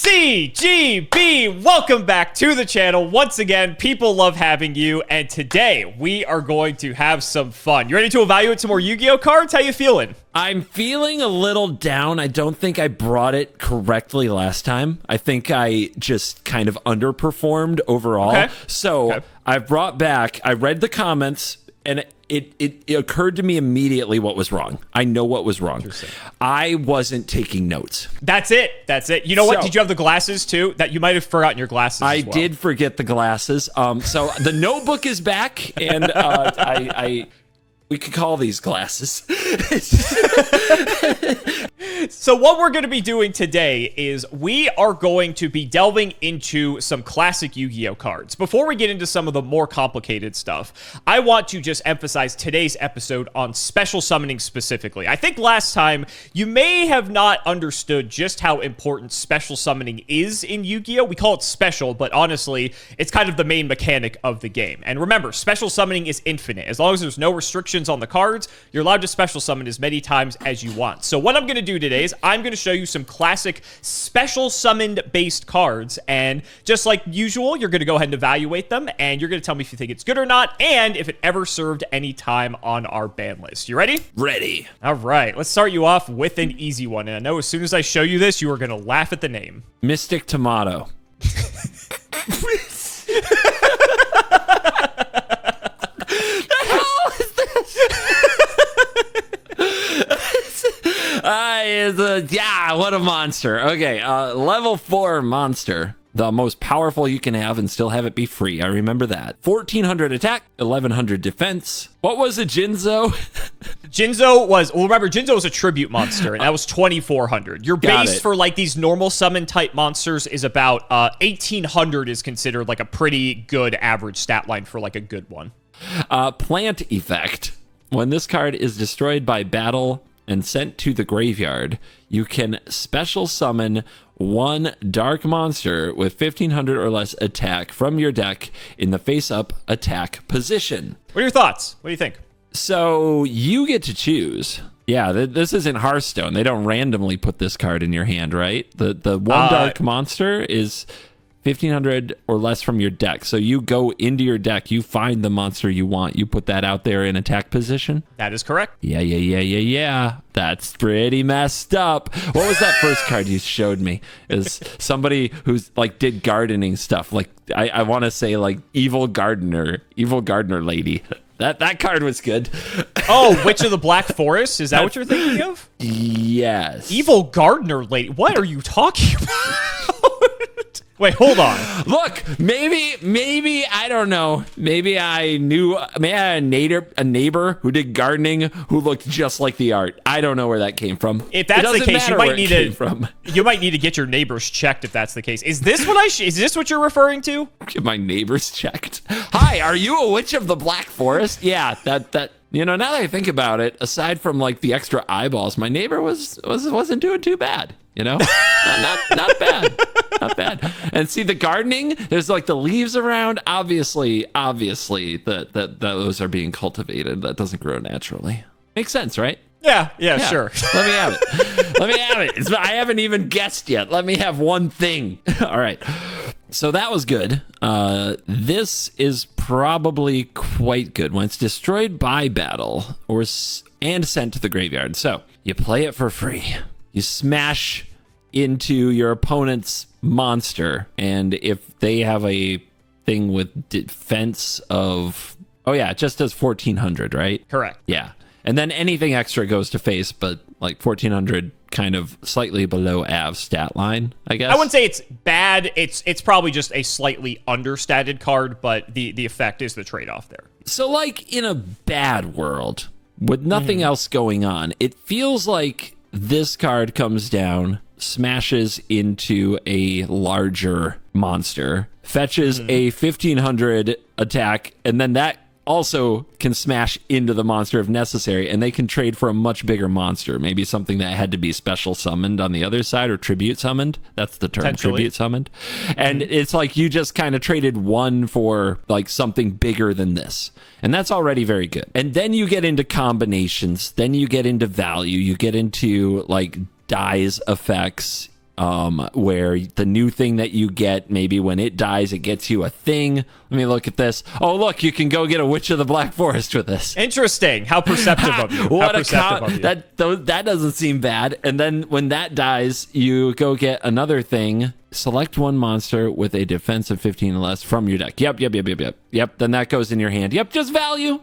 CGB, welcome back to the channel. Once again, people love having you, and today we are going to have some fun. You ready to evaluate some more Yu-Gi-Oh cards? How you feeling? I'm feeling a little down. I don't think I brought it correctly last time. I think I just kind of underperformed overall. Okay. So I brought back, I read the comments, and it occurred to me immediately what was wrong. I know what was wrong. I wasn't taking notes. That's it. That's it. You know what? Did you have the glasses too? That you might have forgotten your glasses. I as well. did forget the glasses. So the notebook is back, and we could call these glasses. So what we're going to be doing today is we are going to be delving into some classic Yu-Gi-Oh cards. Before we get into some of the more complicated stuff, I want to just emphasize today's episode on special summoning specifically. I think last time you may have not understood just how important special summoning is in Yu-Gi-Oh. We call it special, but honestly, it's kind of the main mechanic of the game. And remember, special summoning is infinite. As long as there's no restrictions on the cards, you're allowed to special summon as many times as you want. So what I'm going to do today is I'm going to show you some classic special summoned based cards, and just like usual, you're going to go ahead and evaluate them, and you're going to tell me if you think it's good or not, and if it ever served any time on our ban list. You ready? Ready. All right, let's start you off with an easy one, and I know as soon as I show you this, you are going to laugh at the name. Mystic Tomato. Yeah, what a monster. Okay, level 4 monster. The most powerful you can have and still have it be free. I remember that. 1400 attack, 1100 defense. What was a Jinzo? Jinzo was, well, remember, Jinzo was a tribute monster, and that was 2400. Your base for like these normal summon type monsters is about 1800 is considered like a pretty good average stat line for like a good one. Plant effect. When this card is destroyed by battle and sent to the graveyard, you can special summon one dark monster with 1500 or less attack from your deck in the face-up attack position. What are your thoughts? What do you think? So you get to choose. Yeah, this isn't Hearthstone. They don't randomly put this card in your hand, right? The one dark monster is 1500 or less from your deck. So you go into your deck, you find the monster you want, you put that out there in attack position. That is correct. Yeah. That's pretty messed up. What was that first card you showed me? Is somebody who's like did gardening stuff. Like I want to say like evil gardener lady. That card was good. Oh, Witch of the Black Forest? Is that what you're thinking of? Yes. Evil gardener lady. What are you talking about? Wait, hold on. Look, maybe I don't know. Maybe I had a neighbor who did gardening who looked just like the art. I don't know where that came from. If that's the case, you might need to get your neighbors checked. If that's the case, is this what you're referring to? Get my neighbors checked. Hi, are you a Witch of the Black Forest? Yeah, that. You know, now that I think about it, aside from like the extra eyeballs, my neighbor wasn't doing too bad. You know, not bad. And see the gardening, there's like the leaves around. Obviously, that those are being cultivated. That doesn't grow naturally. Makes sense, right? Yeah, sure. Let me have it. I haven't even guessed yet. Let me have one thing. All right. So that was good. This is probably quite good when it's destroyed by battle and sent to the graveyard. So you play it for free. You smash into your opponent's monster, and if they have a thing with defense of, it just does 1400, right? Correct. Yeah. And then anything extra goes to face, but like 1400 kind of slightly below Av's stat line, I guess. I wouldn't say it's bad. It's probably just a slightly understated card, but the effect is the trade-off there. So like in a bad world with nothing else going on, it feels like this card comes down, smashes into a larger monster, fetches a 1500 attack, and then that also can smash into the monster if necessary, and they can trade for a much bigger monster, maybe something that had to be special summoned on the other side, or tribute summoned. That's the term, tribute summoned. And it's like you just kind of traded one for like something bigger than this, and that's already very good. And then you get into combinations, then you get into value, you get into like dies effects, where the new thing that you get, maybe when it dies, it gets you a thing. Let me look at this. Oh, look, you can go get a Witch of the Black Forest with this. Interesting. How perceptive of you. What How a perceptive of you. that doesn't seem bad. And then when that dies, you go get another thing. Select one monster with a defense of 15 or less from your deck. Yep. Then that goes in your hand. Yep, just value,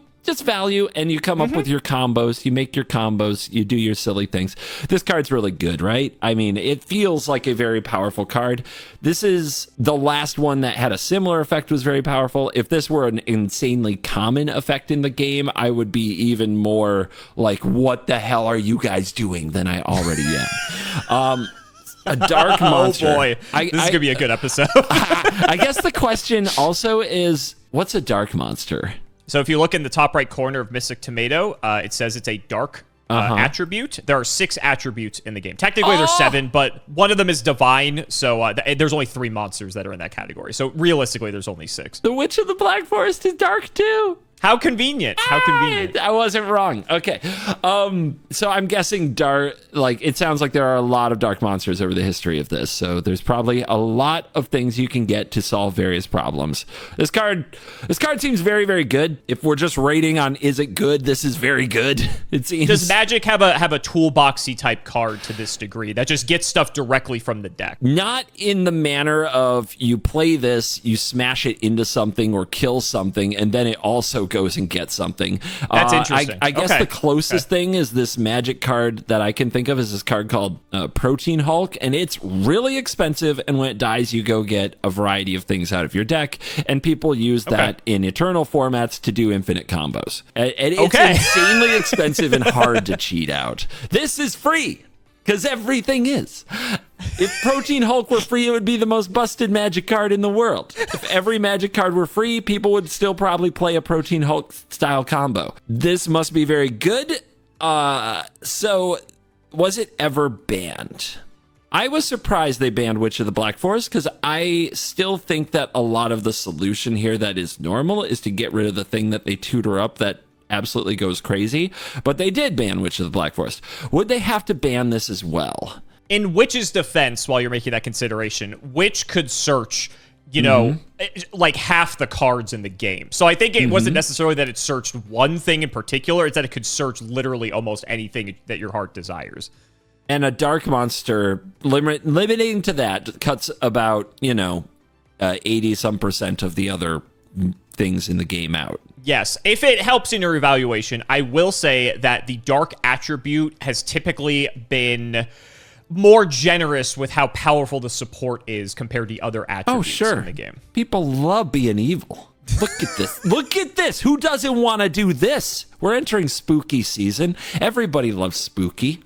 and you come up with your combos. You make your combos. You do your silly things. This card's really good, right? I mean, it feels like a very powerful card. This is the last one that had a similar effect, was very powerful. If this were an insanely common effect in the game, I would be even more like, what the hell are you guys doing than I already am. A dark monster. Oh boy, this is gonna be a good episode. I guess the question also is, what's a dark monster? So if you look in the top right corner of Mystic Tomato, it says it's a dark attribute. There are 6 attributes in the game. Technically, there's 7, but one of them is divine. So there's only 3 monsters that are in that category. So realistically, there's only 6. The Witch of the Black Forest is dark too. How convenient. How convenient. I wasn't wrong. Okay. So I'm guessing dark, like, it sounds like there are a lot of dark monsters over the history of this. So there's probably a lot of things you can get to solve various problems. This card seems very, very good. If we're just rating on is it good, this is very good. It seems. Does Magic have a toolboxy type card to this degree that just gets stuff directly from the deck? Not in the manner of you play this, you smash it into something or kill something, and then it also goes and gets something. That's interesting. I guess the closest thing is this Magic card that I can think of is this card called Protein Hulk, and it's really expensive, and when it dies, you go get a variety of things out of your deck, and people use that in Eternal formats to do infinite combos. And it's insanely expensive and hard to cheat out. This is free, because everything is. If Protein Hulk were free, it would be the most busted Magic card in the world. If every Magic card were free, people would still probably play a Protein Hulk style combo. This must be very good. So, was it ever banned? I was surprised they banned Witch of the Black Forest, because I still think that a lot of the solution here that is normal is to get rid of the thing that they tutor up that absolutely goes crazy. But they did ban Witch of the Black Forest. Would they have to ban this as well? In Witch's defense, while you're making that consideration, Witch could search, you know, like half the cards in the game. So I think it wasn't necessarily that it searched one thing in particular. It's that it could search literally almost anything that your heart desires. And a dark monster, limiting to that, cuts about, 80-some% of the other things in the game out. Yes, if it helps in your evaluation, I will say that the dark attribute has typically been more generous with how powerful the support is compared to other attributes in the game. People love being evil. Look at this. Look at this. Who doesn't want to do this? We're entering spooky season. Everybody loves spooky.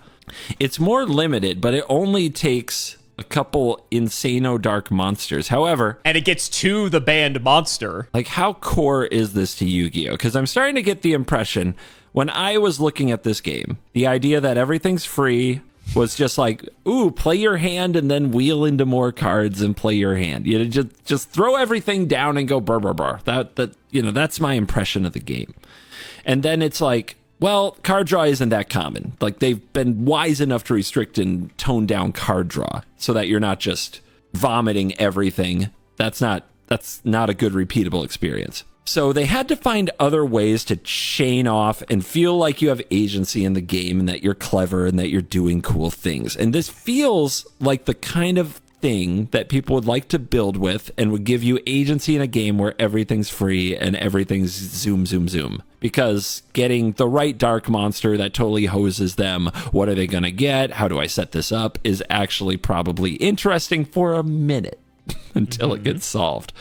It's more limited, but it only takes a couple insano dark monsters. However, and it gets to the banned monster. Like, how core is this to Yu-Gi-Oh? Because I'm starting to get the impression, when I was looking at this game, the idea that everything's free was just like, ooh, play your hand and then wheel into more cards and play your hand. Just throw everything down and go burr, burr, burr. That's my impression of the game. And then it's like, well, card draw isn't that common. Like, they've been wise enough to restrict and tone down card draw so that you're not just vomiting everything. That's not a good repeatable experience. So they had to find other ways to chain off and feel like you have agency in the game and that you're clever and that you're doing cool things. And this feels like the kind of thing that people would like to build with and would give you agency in a game where everything's free and everything's zoom, zoom, zoom. Because getting the right dark monster that totally hoses them, what are they going to get? How do I set this up? Is actually probably interesting for a minute until it gets solved.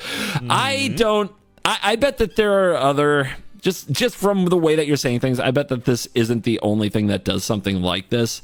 I bet that there are other, just from the way that you're saying things, I bet that this isn't the only thing that does something like this.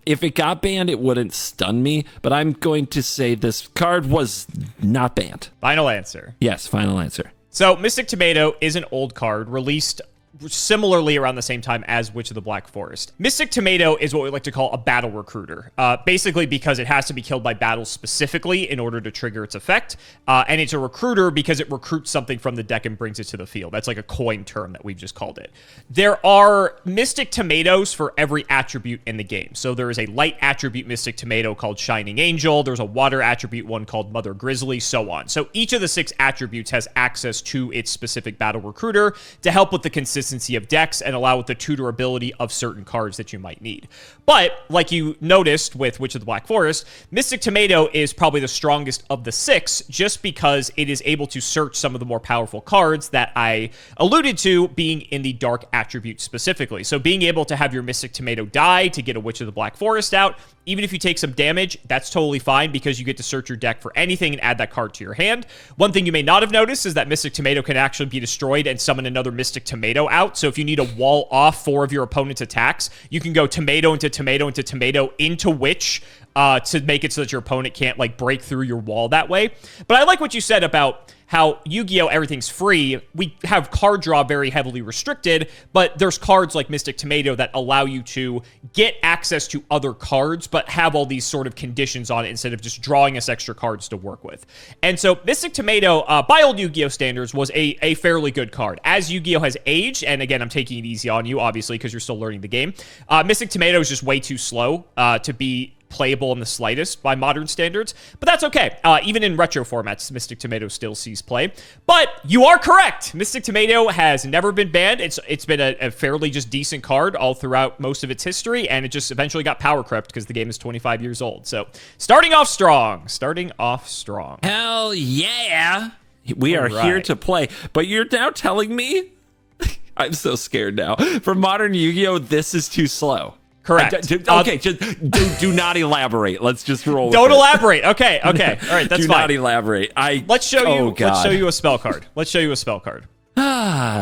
If it got banned, it wouldn't stun me, but I'm going to say this card was not banned. Final answer. Yes, final answer. So Mystic Tomato is an old card released similarly around the same time as Witch of the Black Forest. Mystic Tomato is what we like to call a battle recruiter, basically because it has to be killed by battles specifically in order to trigger its effect, and it's a recruiter because it recruits something from the deck and brings it to the field. That's like a coin term that we've just called it. There are Mystic Tomatoes for every attribute in the game. So there is a light attribute Mystic Tomato called Shining Angel, there's a water attribute one called Mother Grizzly, so on. So each of the 6 attributes has access to its specific battle recruiter to help with the consistency of decks and allow with the tutor ability of certain cards that you might need. But like you noticed with Witch of the Black Forest, Mystic Tomato is probably the strongest of the 6 just because it is able to search some of the more powerful cards that I alluded to being in the dark attribute specifically. So being able to have your Mystic Tomato die to get a Witch of the Black Forest out, even if you take some damage, that's totally fine because you get to search your deck for anything and add that card to your hand. One thing you may not have noticed is that Mystic Tomato can actually be destroyed and summon another Mystic Tomato out. So if you need to wall off 4 of your opponent's attacks, you can go tomato into tomato into tomato into Witch to make it so that your opponent can't like break through your wall that way. But I like what you said about how Yu-Gi-Oh! Everything's free. We have card draw very heavily restricted, but there's cards like Mystic Tomato that allow you to get access to other cards, but have all these sort of conditions on it instead of just drawing us extra cards to work with. And so Mystic Tomato, by old Yu-Gi-Oh! Standards, was a fairly good card. As Yu-Gi-Oh! Has aged, and again, I'm taking it easy on you, obviously, because you're still learning the game, Mystic Tomato is just way too slow to be playable in the slightest by modern standards, but that's okay. Even in retro formats, Mystic Tomato still sees play. But you are correct. Mystic Tomato has never been banned. It's been a fairly just decent card all throughout most of its history, and it just eventually got power crept because the game is 25 years old. So starting off strong. Hell yeah. We are here to play, but you're now telling me? I'm so scared now. For modern Yu-Gi-Oh, this is too slow. Correct. Okay, just do not elaborate. Let's just roll. Don't elaborate. Okay. All right, that's fine. Do not elaborate. Let's show you. Let's show you a spell card.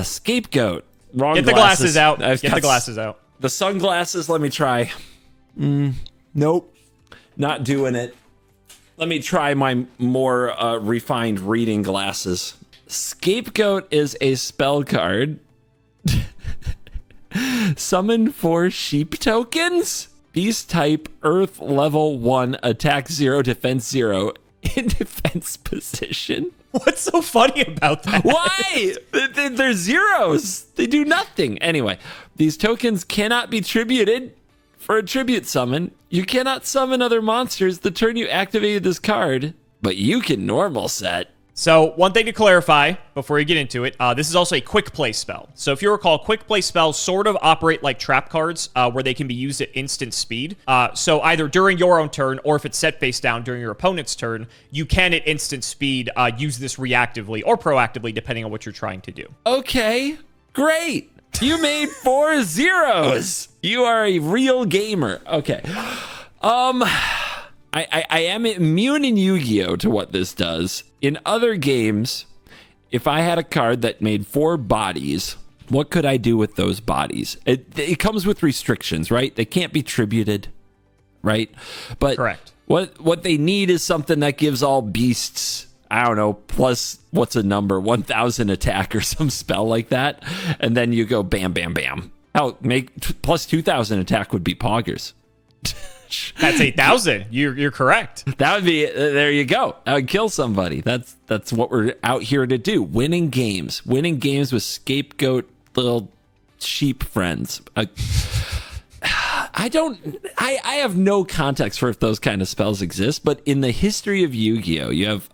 Scapegoat. Wrong. Get the glasses out. Get the glasses out. The sunglasses. Let me try. Nope. Not doing it. Let me try my more refined reading glasses. Scapegoat is a spell card. Summon 4 sheep tokens. Beast type, Earth level 1, attack 0, defense 0, in defense position. What's so funny about that? Why? They're zeros. They do nothing. Anyway, these tokens cannot be tributed for a tribute summon. You cannot summon other monsters the turn you activated this card, but you can normal set. So one thing to clarify before you get into it, this is also a quick play spell. So if you recall, quick play spells sort of operate like trap cards where they can be used at instant speed. So either during your own turn or if it's set face down during your opponent's turn, you can at instant speed use this reactively or proactively depending on what you're trying to do. Okay, great. You made 4 zeros. You are a real gamer. Okay. I am immune in Yu-Gi-Oh! To what this does. In other games, if I had a card that made 4 bodies, what could I do with those bodies? It comes with restrictions, right? They can't be tributed, right? But correct. What they need is something that gives all beasts, I don't know, plus, what's a number, 1,000 attack or some spell like that. And then you go bam, bam, bam. Hell, plus 2,000 attack would be poggers. That's 8,000. You're correct. That would be, there you go. I would kill somebody. That's what we're out here to do. Winning games with scapegoat little sheep friends. I have no context for if those kind of spells exist, but in the history of Yu-Gi-Oh, you have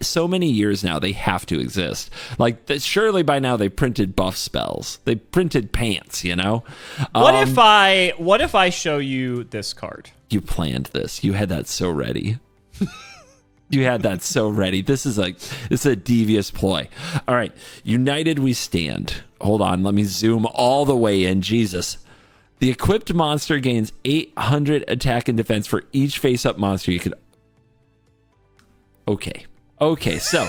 so many years now, they have to exist. Like, surely by now they printed buff spells. They printed pants, you know? What if I show you this card? You planned this. You had that so ready. You had that so ready. This is a devious ploy. All right. United we stand. Hold on. Let me zoom all the way in. Jesus. The equipped monster gains 800 attack and defense for each face-up monster you could... Okay, so...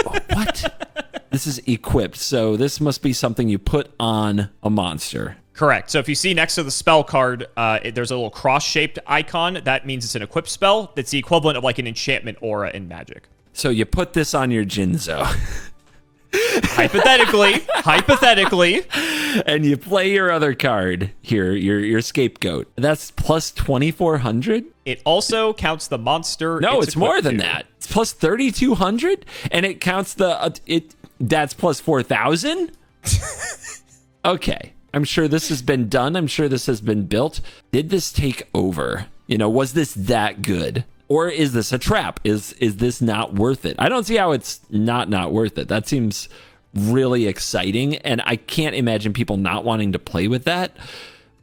What? This is equipped, so this must be something you put on a monster. Correct. So if you see next to the spell card, there's a little cross-shaped icon. That means it's an equipped spell. That's the equivalent of like an enchantment aura in Magic. So you put this on your Jinzo. Hypothetically. And you play your other card here, your scapegoat. That's plus 2,400. It also counts the monster. No, it's more than that. It's plus 3,200, and it counts that's plus 4,000. Okay, I'm sure this has been done. I'm sure this has been built. Did this take over? Was this that good? Or is this a trap? Is this not worth it? I don't see how it's not worth it. That seems really exciting, and I can't imagine people not wanting to play with that.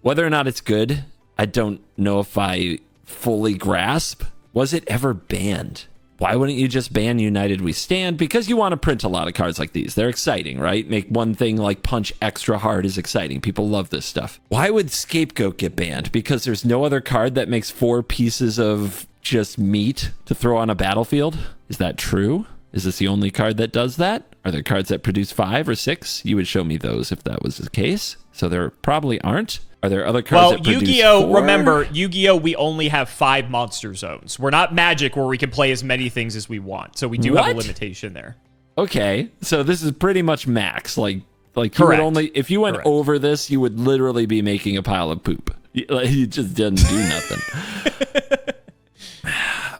Whether or not it's good, I don't know if I fully grasp. Was it ever banned? Why wouldn't you just ban United We Stand? Because you want to print a lot of cards like these. They're exciting, right? Make one thing like punch extra hard is exciting. People love this stuff. Why would Scapegoat get banned? Because there's no other card that makes 4 pieces of just meat to throw on a battlefield? Is that true? Is this the only card that does that? Are there cards that produce 5 or 6? You would show me those if that was the case. So there probably aren't. Are there other cards that produce Yu-Gi-Oh! 4? Remember, Yu-Gi-Oh! We only have 5 monster zones. We're not Magic where we can play as many things as we want. So we do have a limitation there. Okay, so this is pretty much max. Like you Correct. would only, if you went over this, you would literally be making a pile of poop. You just didn't do nothing.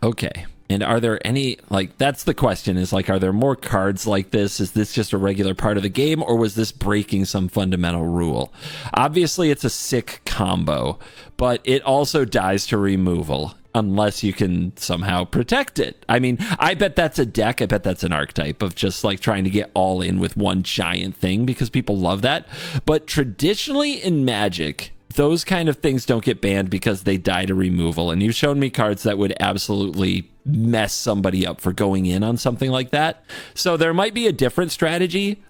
Okay. And are there any, that's the question, is are there more cards like this? Is this just a regular part of the game, or was this breaking some fundamental rule? Obviously, it's a sick combo, but it also dies to removal unless you can somehow protect it. I mean, I bet that's a deck. I bet that's an archetype of just trying to get all in with one giant thing because people love that. But traditionally in Magic, those kind of things don't get banned because they die to removal. And you've shown me cards that would absolutely mess somebody up for going in on something like that. So there might be a different strategy.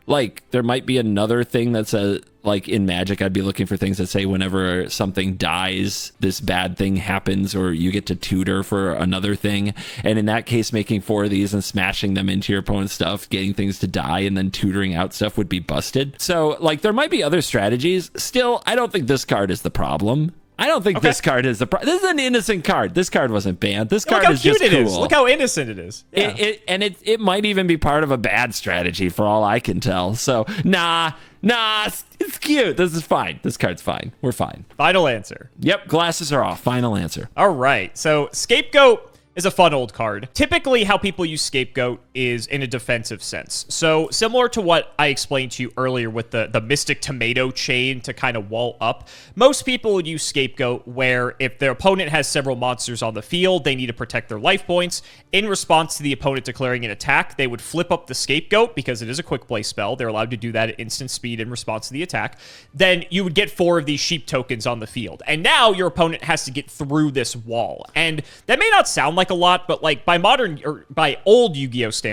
There might be another thing that's in Magic, I'd be looking for things that say whenever something dies, this bad thing happens, or you get to tutor for another thing. And in that case, making 4 of these and smashing them into your opponent's stuff, getting things to die, and then tutoring out stuff would be busted. So, there might be other strategies. Still, I don't think this card is the problem. I don't think this card is the problem. This is an innocent card. This card wasn't banned. This card is just cool. Look how cute it is. Look how innocent it is. Yeah. It might even be part of a bad strategy for all I can tell. So, nah, it's cute. This is fine. This card's fine. We're fine. Final answer. Yep, glasses are off. Final answer. All right. So, Scapegoat is a fun old card. Typically, how people use Scapegoat is in a defensive sense. So similar to what I explained to you earlier with the Mystic Tomato chain to kind of wall up, most people would use Scapegoat where if their opponent has several monsters on the field, they need to protect their life points. In response to the opponent declaring an attack, they would flip up the Scapegoat because it is a quick play spell. They're allowed to do that at instant speed in response to the attack. Then you would get 4 of these sheep tokens on the field. And now your opponent has to get through this wall. And that may not sound like a lot, but by old Yu-Gi-Oh standards,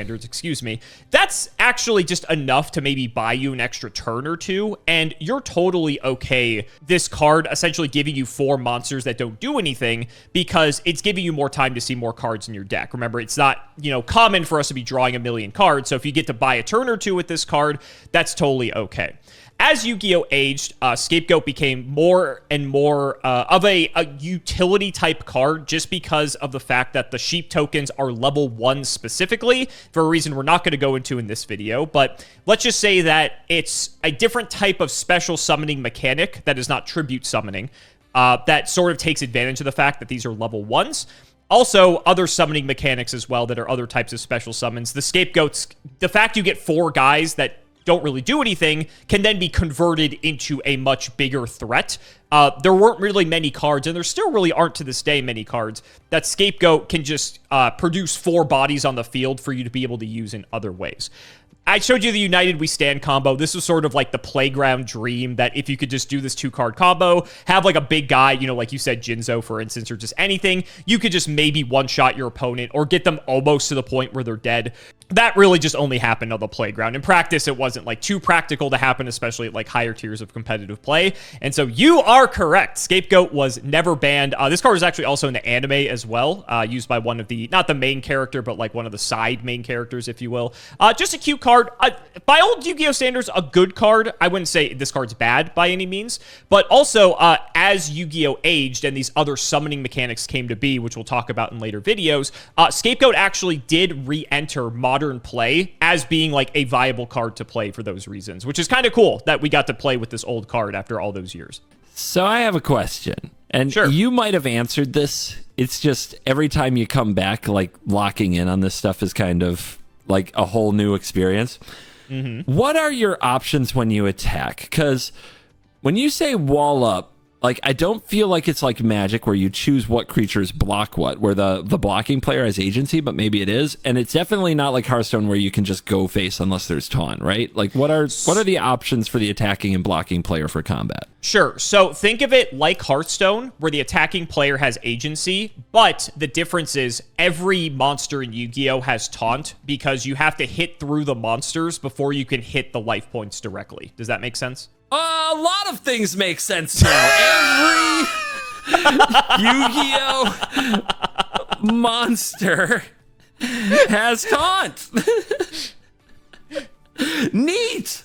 that's actually just enough to maybe buy you an extra turn or 2, and you're totally okay this card essentially giving you 4 monsters that don't do anything because it's giving you more time to see more cards in your deck. Remember, it's not, common for us to be drawing a million cards, so if you get to buy a turn or 2 with this card, that's totally okay. As Yu-Gi-Oh! Aged, Scapegoat became more and more of a utility-type card just because of the fact that the sheep tokens are level 1 specifically, for a reason we're not going to go into in this video, but let's just say that it's a different type of special summoning mechanic that is not tribute summoning, that sort of takes advantage of the fact that these are level 1s. Also, other summoning mechanics as well that are other types of special summons. The Scapegoats, the fact you get 4 guys that don't really do anything can then be converted into a much bigger threat. There weren't really many cards, and there still really aren't to this day many cards, that Scapegoat can just produce 4 bodies on the field for you to be able to use in other ways. I showed you the United We Stand combo. This was sort of like the playground dream that if you could just do this 2-card combo, have a big guy, like you said, Jinzo, for instance, or just anything, you could just maybe one-shot your opponent or get them almost to the point where they're dead. That really just only happened on the playground. In practice, it wasn't too practical to happen, especially at higher tiers of competitive play. And so you are are correct. Scapegoat was never banned. This card is actually also in the anime as well, used by one of the, not the main character, but like one of the side main characters, if you will. Just a cute card. By old Yu-Gi-Oh standards, a good card. I wouldn't say this card's bad by any means, but also as Yu-Gi-Oh aged and these other summoning mechanics came to be, which we'll talk about in later videos, Scapegoat actually did re-enter modern play as being like a viable card to play for those reasons, which is kind of cool that we got to play with this old card after all those years. So I have a question, and sure. You might have answered this. It's just every time you come back, like locking in on this stuff is kind of like a whole new experience. Mm-hmm. What are your options when you attack? Because when you say wall up, like, I don't feel like it's like Magic where you choose what creatures block what, where the blocking player has agency, but maybe it is. And it's definitely not like Hearthstone where you can just go face unless there's taunt, right? Like, what are the options for the attacking and blocking player for combat? Sure. So think of it like Hearthstone, where the attacking player has agency, but the difference is every monster in Yu-Gi-Oh has taunt because you have to hit through the monsters before you can hit the life points directly. Does that make sense? A lot of things make sense now. Every Yu-Gi-Oh monster has taunt. Neat.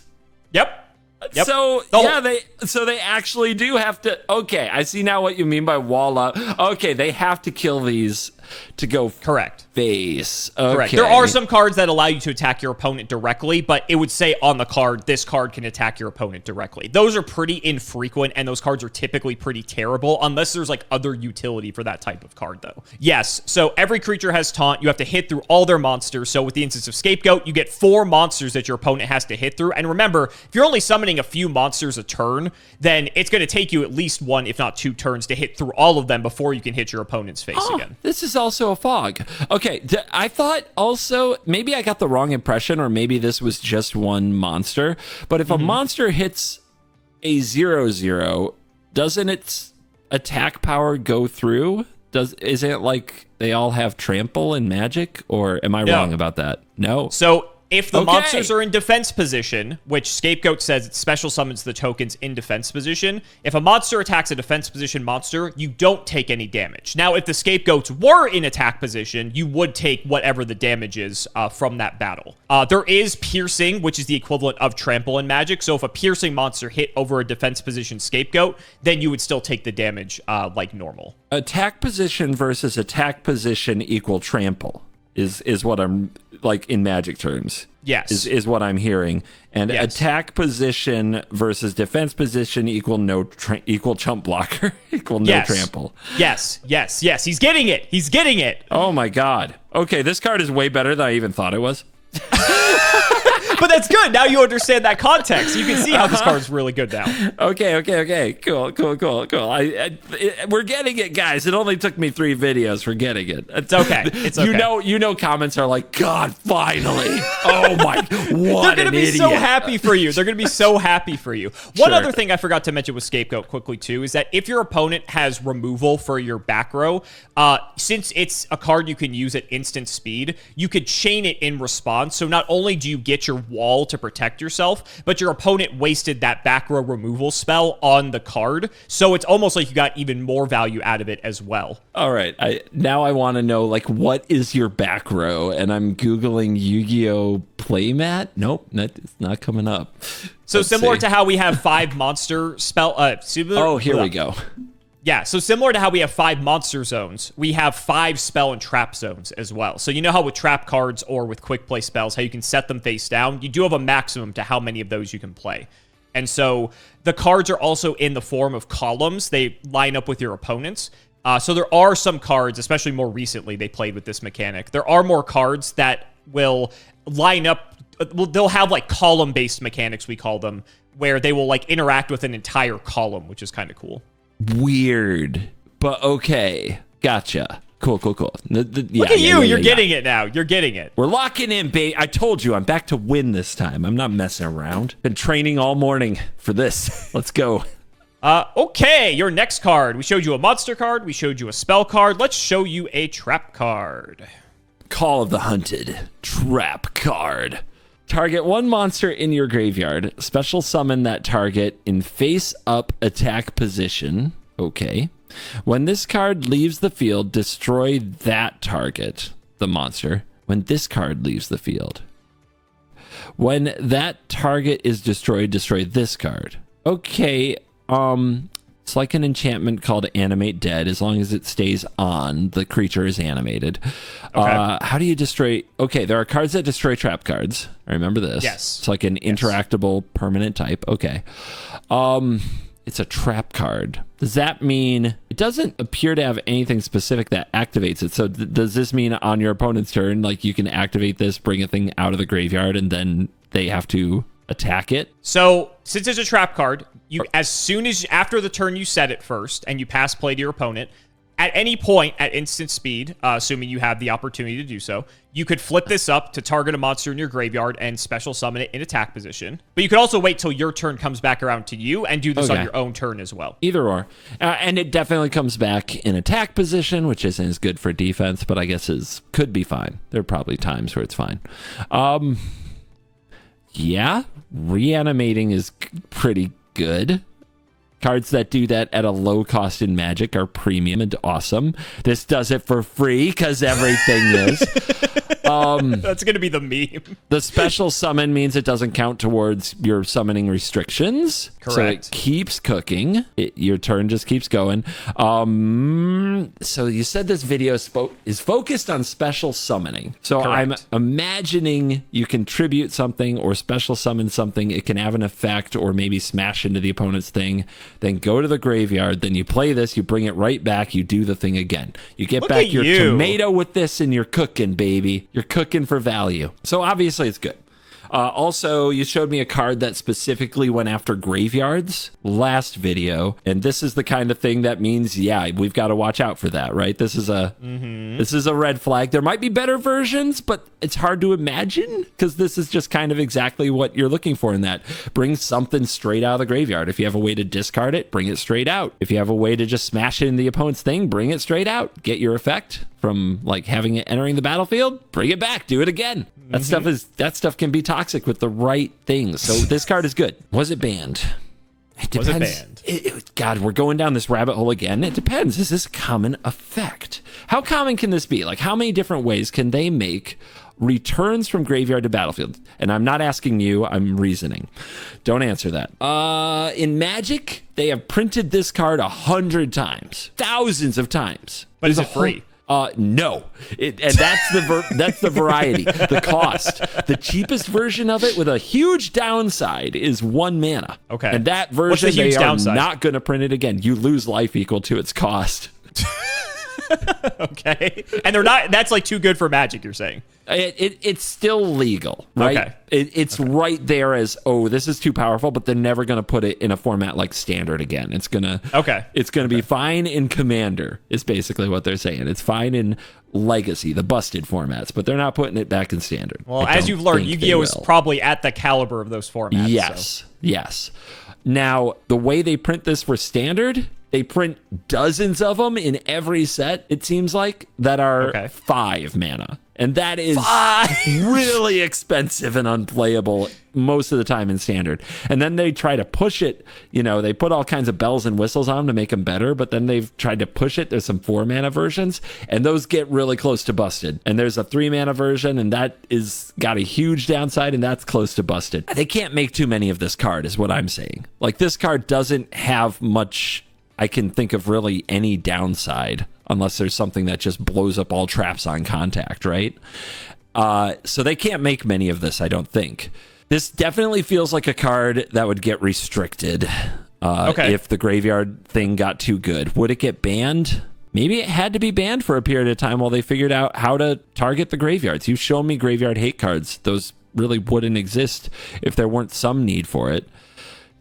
Yep. So they actually do have to. Okay, I see now what you mean by wall up. Okay, they have to kill these to go correct face. Okay. Correct. There are some cards that allow you to attack your opponent directly, but it would say on the card, this card can attack your opponent directly. Those are pretty infrequent, and those cards are typically pretty terrible, unless there's like other utility for that type of card, though. Yes, so every creature has taunt. You have to hit through all their monsters. So with the instance of Scapegoat, you get 4 monsters that your opponent has to hit through. And remember, if you're only summoning a few monsters a turn, then it's going to take you at least 1, if not 2 turns to hit through all of them before you can hit your opponent's face again. This is also a fog. Okay, I thought also, maybe I got the wrong impression, or maybe this was just one monster, but if a monster hits a 0/0, doesn't its attack power go through? Isn't it like they all have trample in Magic, or am I wrong about that? No. So if the monsters are in defense position, which Scapegoat says it special summons the tokens in defense position, if a monster attacks a defense position monster, you don't take any damage. Now, if the Scapegoats were in attack position, you would take whatever the damage is from that battle. There is piercing, which is the equivalent of trample in Magic. So if a piercing monster hit over a defense position Scapegoat, then you would still take the damage like normal. Attack position versus attack position equal trample is what I'm, like, in Magic terms. Yes. Is what I'm hearing. And attack position versus defense position equal chump blocker equal no trample. Yes. He's getting it. Oh my god. Okay, this card is way better than I even thought it was. But that's good. Now you understand that context. You can see how this card's really good now. Okay. Cool. We're getting it, guys. It only took me 3 videos for getting it. It's okay. You know, comments are like, God, finally. Oh my, what They're going to be idiot. so happy for you. They're going to be so happy for you. One other thing I forgot to mention with Scapegoat quickly, too, is that if your opponent has removal for your back row, since it's a card you can use at instant speed, you could chain it in response. So not only do you get your wall to protect yourself, but your opponent wasted that back row removal spell on the card. So it's almost like you got even more value out of it as well. All right. Now I want to know, like, what is your back row? And I'm Googling Yu-Gi-Oh! Playmat. Nope, it's not coming up. So Let's similar to how we have 5 monster spell... here we go. Yeah, so similar to how we have 5 monster zones, we have 5 spell and trap zones as well. So you know how with trap cards or with quick play spells, how you can set them face down? You do have a maximum to how many of those you can play. And so the cards are also in the form of columns. They line up with your opponents. So there are some cards, especially more recently, they played with this mechanic. There are more cards that will line up. They'll have like column-based mechanics, we call them, where they will like interact with an entire column, which is kind of cool. Weird, but okay. Gotcha. Cool. Look at you. You're getting it now. You're getting it. We're locking in, babe. I told you I'm back to win this time. I'm not messing around. Been training all morning for this. Let's go. Okay, your next card. We showed you a monster card. We showed you a spell card. Let's show you a trap card. Call of the Hunted. Trap card. Target one monster in your graveyard. Special summon that target in face-up attack position. Okay. When this card leaves the field, destroy that target, the monster. When this card leaves the field. When that target is destroyed, destroy this card. Okay, it's like an enchantment called Animate Dead. As long as it stays on, the creature is animated. Okay. How do you destroy... Okay, there are cards that destroy trap cards. I remember this. Yes. It's like an interactable permanent type. Okay. It's a trap card. Does that mean... It doesn't appear to have anything specific that activates it. So does this mean on your opponent's turn, like you can activate this, bring a thing out of the graveyard, and then they have to attack it? So since it's a trap card, you as soon as after the turn you set it first and you pass play to your opponent, at any point at instant speed, assuming you have the opportunity to do so, you could flip this up to target a monster in your graveyard and special summon it in attack position. But you could also wait till your turn comes back around to you and do this on your own turn as well. Either or. And it definitely comes back in attack position, which isn't as good for defense, but I guess could be fine. There are probably times where it's fine. Yeah, reanimating is pretty good. Cards that do that at a low cost in Magic are premium and awesome. This does it for free because everything is. That's going to be the meme. The special summon means it doesn't count towards your summoning restrictions. Correct. So it keeps cooking. Your turn just keeps going. So you said this video is focused on special summoning. So Correct. I'm imagining you contribute something or special summon something. It can have an effect or maybe smash into the opponent's thing. Then go to the graveyard. Then you play this. You bring it right back. You do the thing again. You get back your tomato with this and you're cooking, baby. You're cooking for value. So obviously it's good. Also, you showed me a card that specifically went after graveyards last video, and this is the kind of thing that means, yeah, we've got to watch out for that, right? This is a red flag. There might be better versions, but it's hard to imagine because this is just kind of exactly what you're looking for in that. Bring something straight out of the graveyard. If you have a way to discard it, bring it straight out. If you have a way to just smash it in the opponent's thing, bring it straight out. Get your effect from like having it entering the battlefield, bring it back, do it again. That stuff can be toxic with the right things. So this card is good. Was it banned? It depends. Was it banned? God, we're going down this rabbit hole again. It depends. Is this a common effect? How common can this be? Like, how many different ways can they make returns from graveyard to battlefield? And I'm not asking you, I'm reasoning. Don't answer that. In Magic, they have printed this card 100 times. Thousands of times. But is it free? No, and that's the variety, the cost. The cheapest version of it with a huge downside is 1 mana. Okay, and that version What's the huge they downside? are not going to print it again. You lose life equal to its cost. Okay, and they're not. That's like too good for Magic. You're saying it's still legal, right? Okay. It's right there as this is too powerful, but they're never going to put it in a format like Standard again. It's gonna be fine in Commander. Is basically what they're saying. It's fine in Legacy, the busted formats, but they're not putting it back in Standard. Well, as you've learned, Yu-Gi-Oh is probably at the caliber of those formats. Yes. Now, the way they print this for Standard, they print dozens of them in every set, it seems like, that are 5 mana. And that is really expensive and unplayable most of the time in Standard. And then they try to push it. They put all kinds of bells and whistles on them to make them better, but then they've tried to push it. There's some 4 mana versions, and those get really close to busted. And there's a 3 mana version, and that is got a huge downside, and that's close to busted. They can't make too many of this card, is what I'm saying. Like, this card doesn't have much... I can think of really any downside unless there's something that just blows up all traps on contact, right? So they can't make many of this, I don't think. This definitely feels like a card that would get restricted if the graveyard thing got too good. Would it get banned? Maybe it had to be banned for a period of time while they figured out how to target the graveyards. You've shown me graveyard hate cards. Those really wouldn't exist if there weren't some need for it.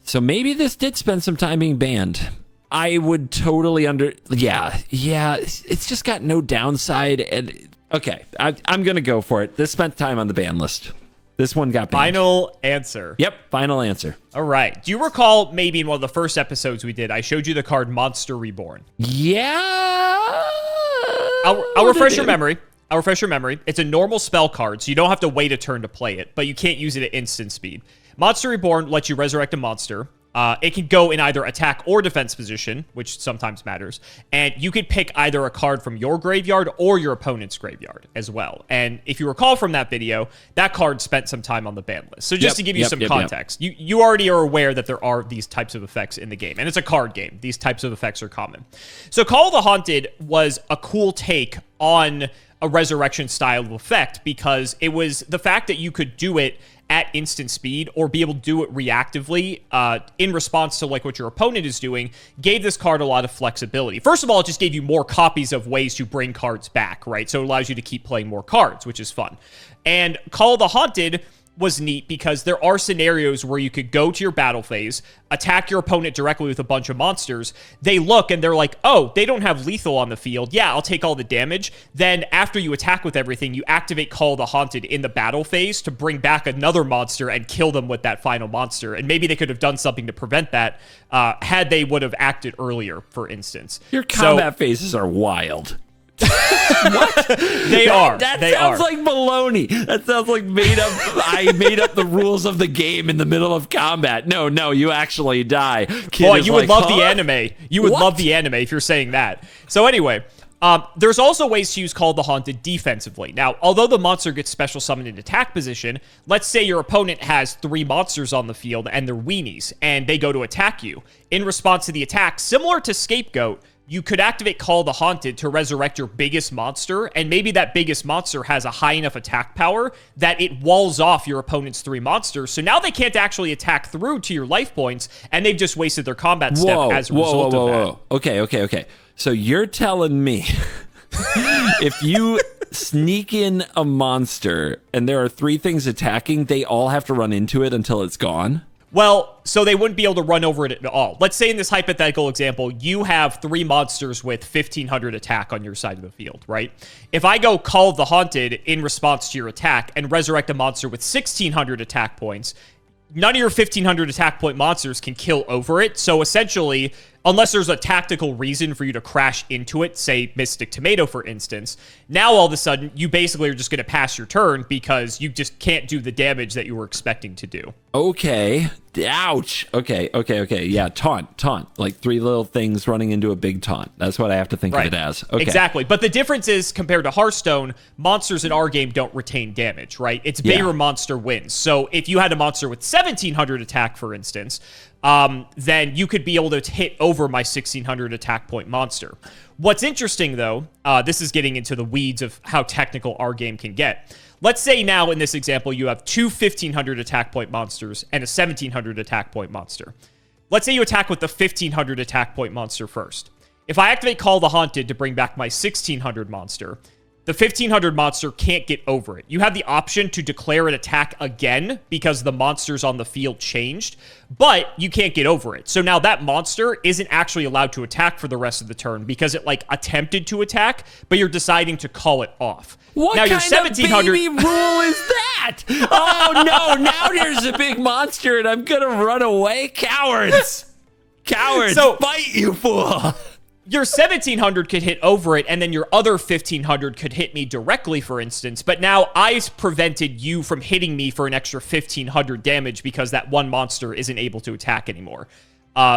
So maybe this did spend some time being banned. I would totally it's just got no downside. And okay, I'm going to go for it. This spent time on the ban list. This one got banned. Final answer. Yep, final answer. All right. Do you recall maybe in one of the first episodes we did, I showed you the card Monster Reborn? Yeah. I'll refresh your memory. I'll refresh your memory. It's a normal spell card, so you don't have to wait a turn to play it, but you can't use it at instant speed. Monster Reborn lets you resurrect a monster. It can go in either attack or defense position, which sometimes matters. And you could pick either a card from your graveyard or your opponent's graveyard as well. And if you recall from that video, that card spent some time on the ban list. So just to give you some context, you already are aware that there are these types of effects in the game. And it's a card game. These types of effects are common. So Call of the Haunted was a cool take on a resurrection style of effect because it was the fact that you could do it at instant speed or be able to do it reactively in response to like what your opponent is doing gave this card a lot of flexibility. First of all, it just gave you more copies of ways to bring cards back, right? So it allows you to keep playing more cards, which is fun. And Call of the Haunted was neat because there are scenarios where you could go to your battle phase, attack your opponent directly with a bunch of monsters. They look and they're like, oh, they don't have lethal on the field. Yeah, I'll take all the damage. Then after you attack with everything, you activate Call of the Haunted in the battle phase to bring back another monster and kill them with that final monster. And maybe they could have done something to prevent that had they would have acted earlier, for instance. Your combat phases are wild. What? That sounds like baloney. That sounds like made up. I made up the rules of the game in the middle of combat. No, you actually die. Boy, you would love the anime. You would love the anime if you're saying that. So anyway, there's also ways to use Call of the Haunted defensively. Now, although the monster gets special summoned in attack position, let's say your opponent has 3 monsters on the field and they're weenies, and they go to attack you. In response to the attack, similar to Scapegoat, you could activate Call of the Haunted to resurrect your biggest monster, and maybe that biggest monster has a high enough attack power that it walls off your opponent's 3 monsters, so now they can't actually attack through to your life points, and they've just wasted their combat step as a result of that. Okay. So you're telling me if you sneak in a monster and there are 3 things attacking, they all have to run into it until it's gone? Well, so they wouldn't be able to run over it at all. Let's say in this hypothetical example, you have 3 monsters with 1,500 attack on your side of the field, right? If I go Call of the Haunted in response to your attack and resurrect a monster with 1,600 attack points, none of your 1,500 attack point monsters can kill over it. So essentially, unless there's a tactical reason for you to crash into it, say Mystic Tomato, for instance, now all of a sudden, you basically are just going to pass your turn because you just can't do the damage that you were expecting to do. Okay. Ouch. Okay. Yeah, taunt. Like 3 little things running into a big taunt. That's what I have to think of it as. Okay. Exactly. But the difference is, compared to Hearthstone, monsters in our game don't retain damage, right? It's bigger monster wins. So if you had a monster with 1,700 attack, for instance, then you could be able to hit over my 1,600 attack point monster. What's interesting, though, this is getting into the weeds of how technical our game can get. Let's say now, in this example, you have 2 1,500 attack point monsters and a 1,700 attack point monster. Let's say you attack with the 1,500 attack point monster first. If I activate Call of the Haunted to bring back my 1,600 monster, the 1,500 monster can't get over it. You have the option to declare an attack again because the monsters on the field changed, but you can't get over it. So now that monster isn't actually allowed to attack for the rest of the turn because it like attempted to attack, but you're deciding to call it off. What now, kind of baby rule is that? Oh no, now there's a big monster and I'm gonna run away? Cowards! So, bite, you fool! Your 1,700 could hit over it, and then your other 1,500 could hit me directly, for instance. But now I prevented you from hitting me for an extra 1,500 damage because that one monster isn't able to attack anymore.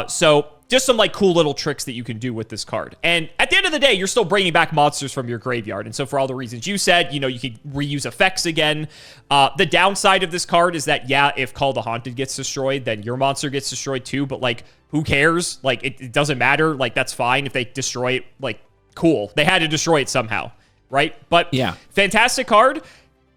So just some like cool little tricks that you can do with this card. And at the end of the day, you're still bringing back monsters from your graveyard. And so for all the reasons you said, you know, you can reuse effects again. The downside of this card is that, yeah, if Call of the Haunted gets destroyed, then your monster gets destroyed too. But like, who cares? Like, it doesn't matter. Like, that's fine if they destroy it. Like, cool. They had to destroy it somehow, right? But yeah, fantastic card.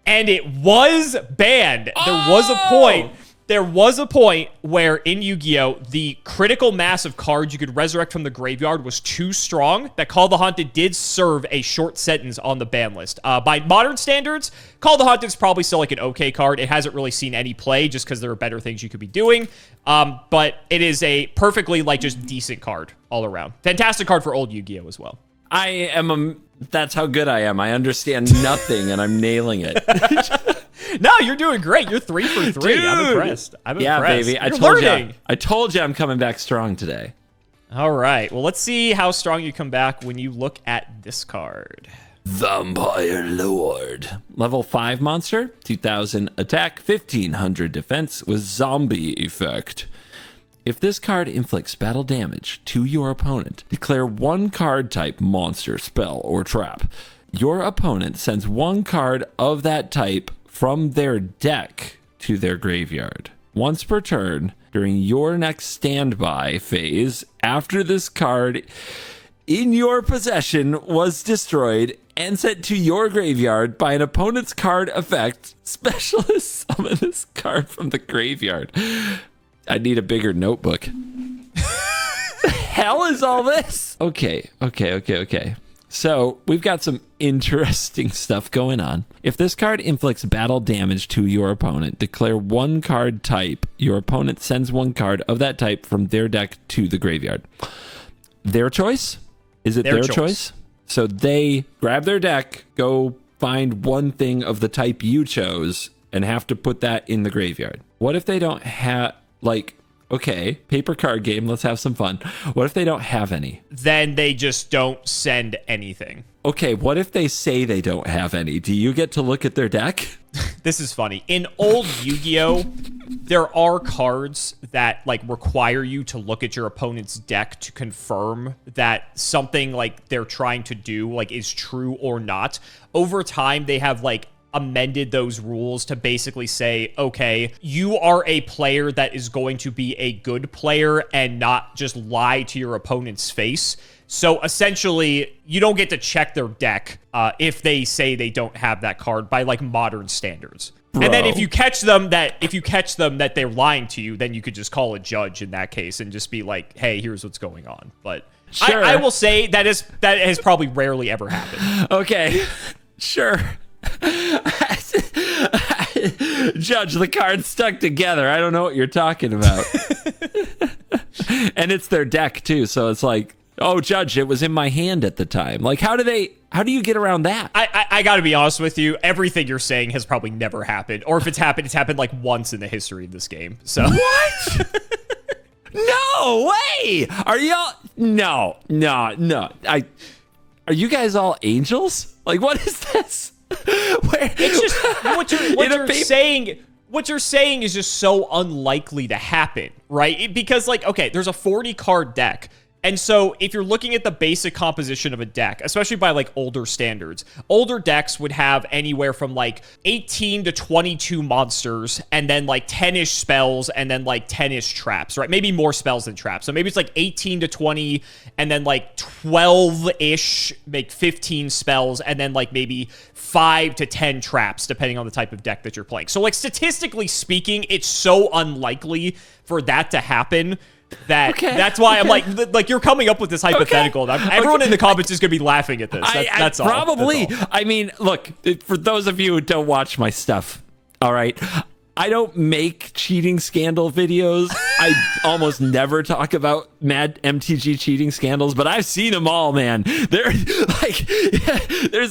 And it was banned. There was a point where in Yu-Gi-Oh, the critical mass of cards you could resurrect from the graveyard was too strong that Call of the Haunted did serve a short sentence on the ban list. By modern standards, Call of the Haunted is probably still like an okay card. It hasn't really seen any play just because there are better things you could be doing. But it is a perfectly like just decent card all around. Fantastic card for old Yu-Gi-Oh as well. That's how good I am. I understand nothing and I'm nailing it. No, you're doing great. You're 3 for 3. Dude. I'm impressed. Yeah, baby. I told you I'm coming back strong today. All right. Well, let's see how strong you come back when you look at this card. Vampire Lord. Level 5 monster, 2000 attack, 1500 defense with zombie effect. If this card inflicts battle damage to your opponent, declare one card type monster, spell, or trap. Your opponent sends one card of that type from their deck to their graveyard. Once per turn, during your next standby phase, after this card in your possession was destroyed and sent to your graveyard by an opponent's card effect, specialist summon this card from the graveyard. I need a bigger notebook. Hell is all this? Okay. So we've got some interesting stuff going on. If this card inflicts battle damage to your opponent, declare one card type. Your opponent sends one card of that type from their deck to the graveyard. Their choice? Is it their choice? So they grab their deck, go find one thing of the type you chose, and have to put that in the graveyard. What if they don't have, okay, paper card game, let's have some fun. What if they don't have any? Then they just don't send anything. Okay, what if they say they don't have any? Do you get to look at their deck? This is funny. In old Yu-Gi-Oh, there are cards that require you to look at your opponent's deck to confirm that something they're trying to do is true or not. Over time, they have amended those rules to basically say, okay, you are a player that is going to be a good player and not just lie to your opponent's face. So essentially, you don't get to check their deck if they say they don't have that card by modern standards. Bro. And then if you catch them that they're lying to you, then you could just call a judge in that case and just be like, hey, here's what's going on. But sure. I will say that has probably rarely ever happened. Okay, sure. Judge, the card's stuck together. I don't know what you're talking about. And it's their deck too, so it's oh, Judge, it was in my hand at the time. How do you get around that? I gotta be honest with you, everything you're saying has probably never happened. Or if it's happened once in the history of this game. So what? No way! Are y'all No. Are you guys all angels? What is this? It's just what you're saying is just so unlikely to happen, right? Because okay, there's a 40 card deck. And so if you're looking at the basic composition of a deck, especially by older standards, older decks would have anywhere from 18 to 22 monsters and then 10-ish spells and then 10-ish traps, right? Maybe more spells than traps. So maybe it's 18 to 20 and then 12-ish, 15 spells and then maybe 5 to 10 traps, depending on the type of deck that you're playing. So statistically speaking, it's so unlikely for that to happen. That's why I'm you're coming up with this hypothetical. Okay. Everyone in the comments is going to be laughing at this. That's all. Probably. That's all. I mean, look, for those of you who don't watch my stuff, all right, I don't make cheating scandal videos. I almost never talk about mad MTG cheating scandals, but I've seen them all, man. There's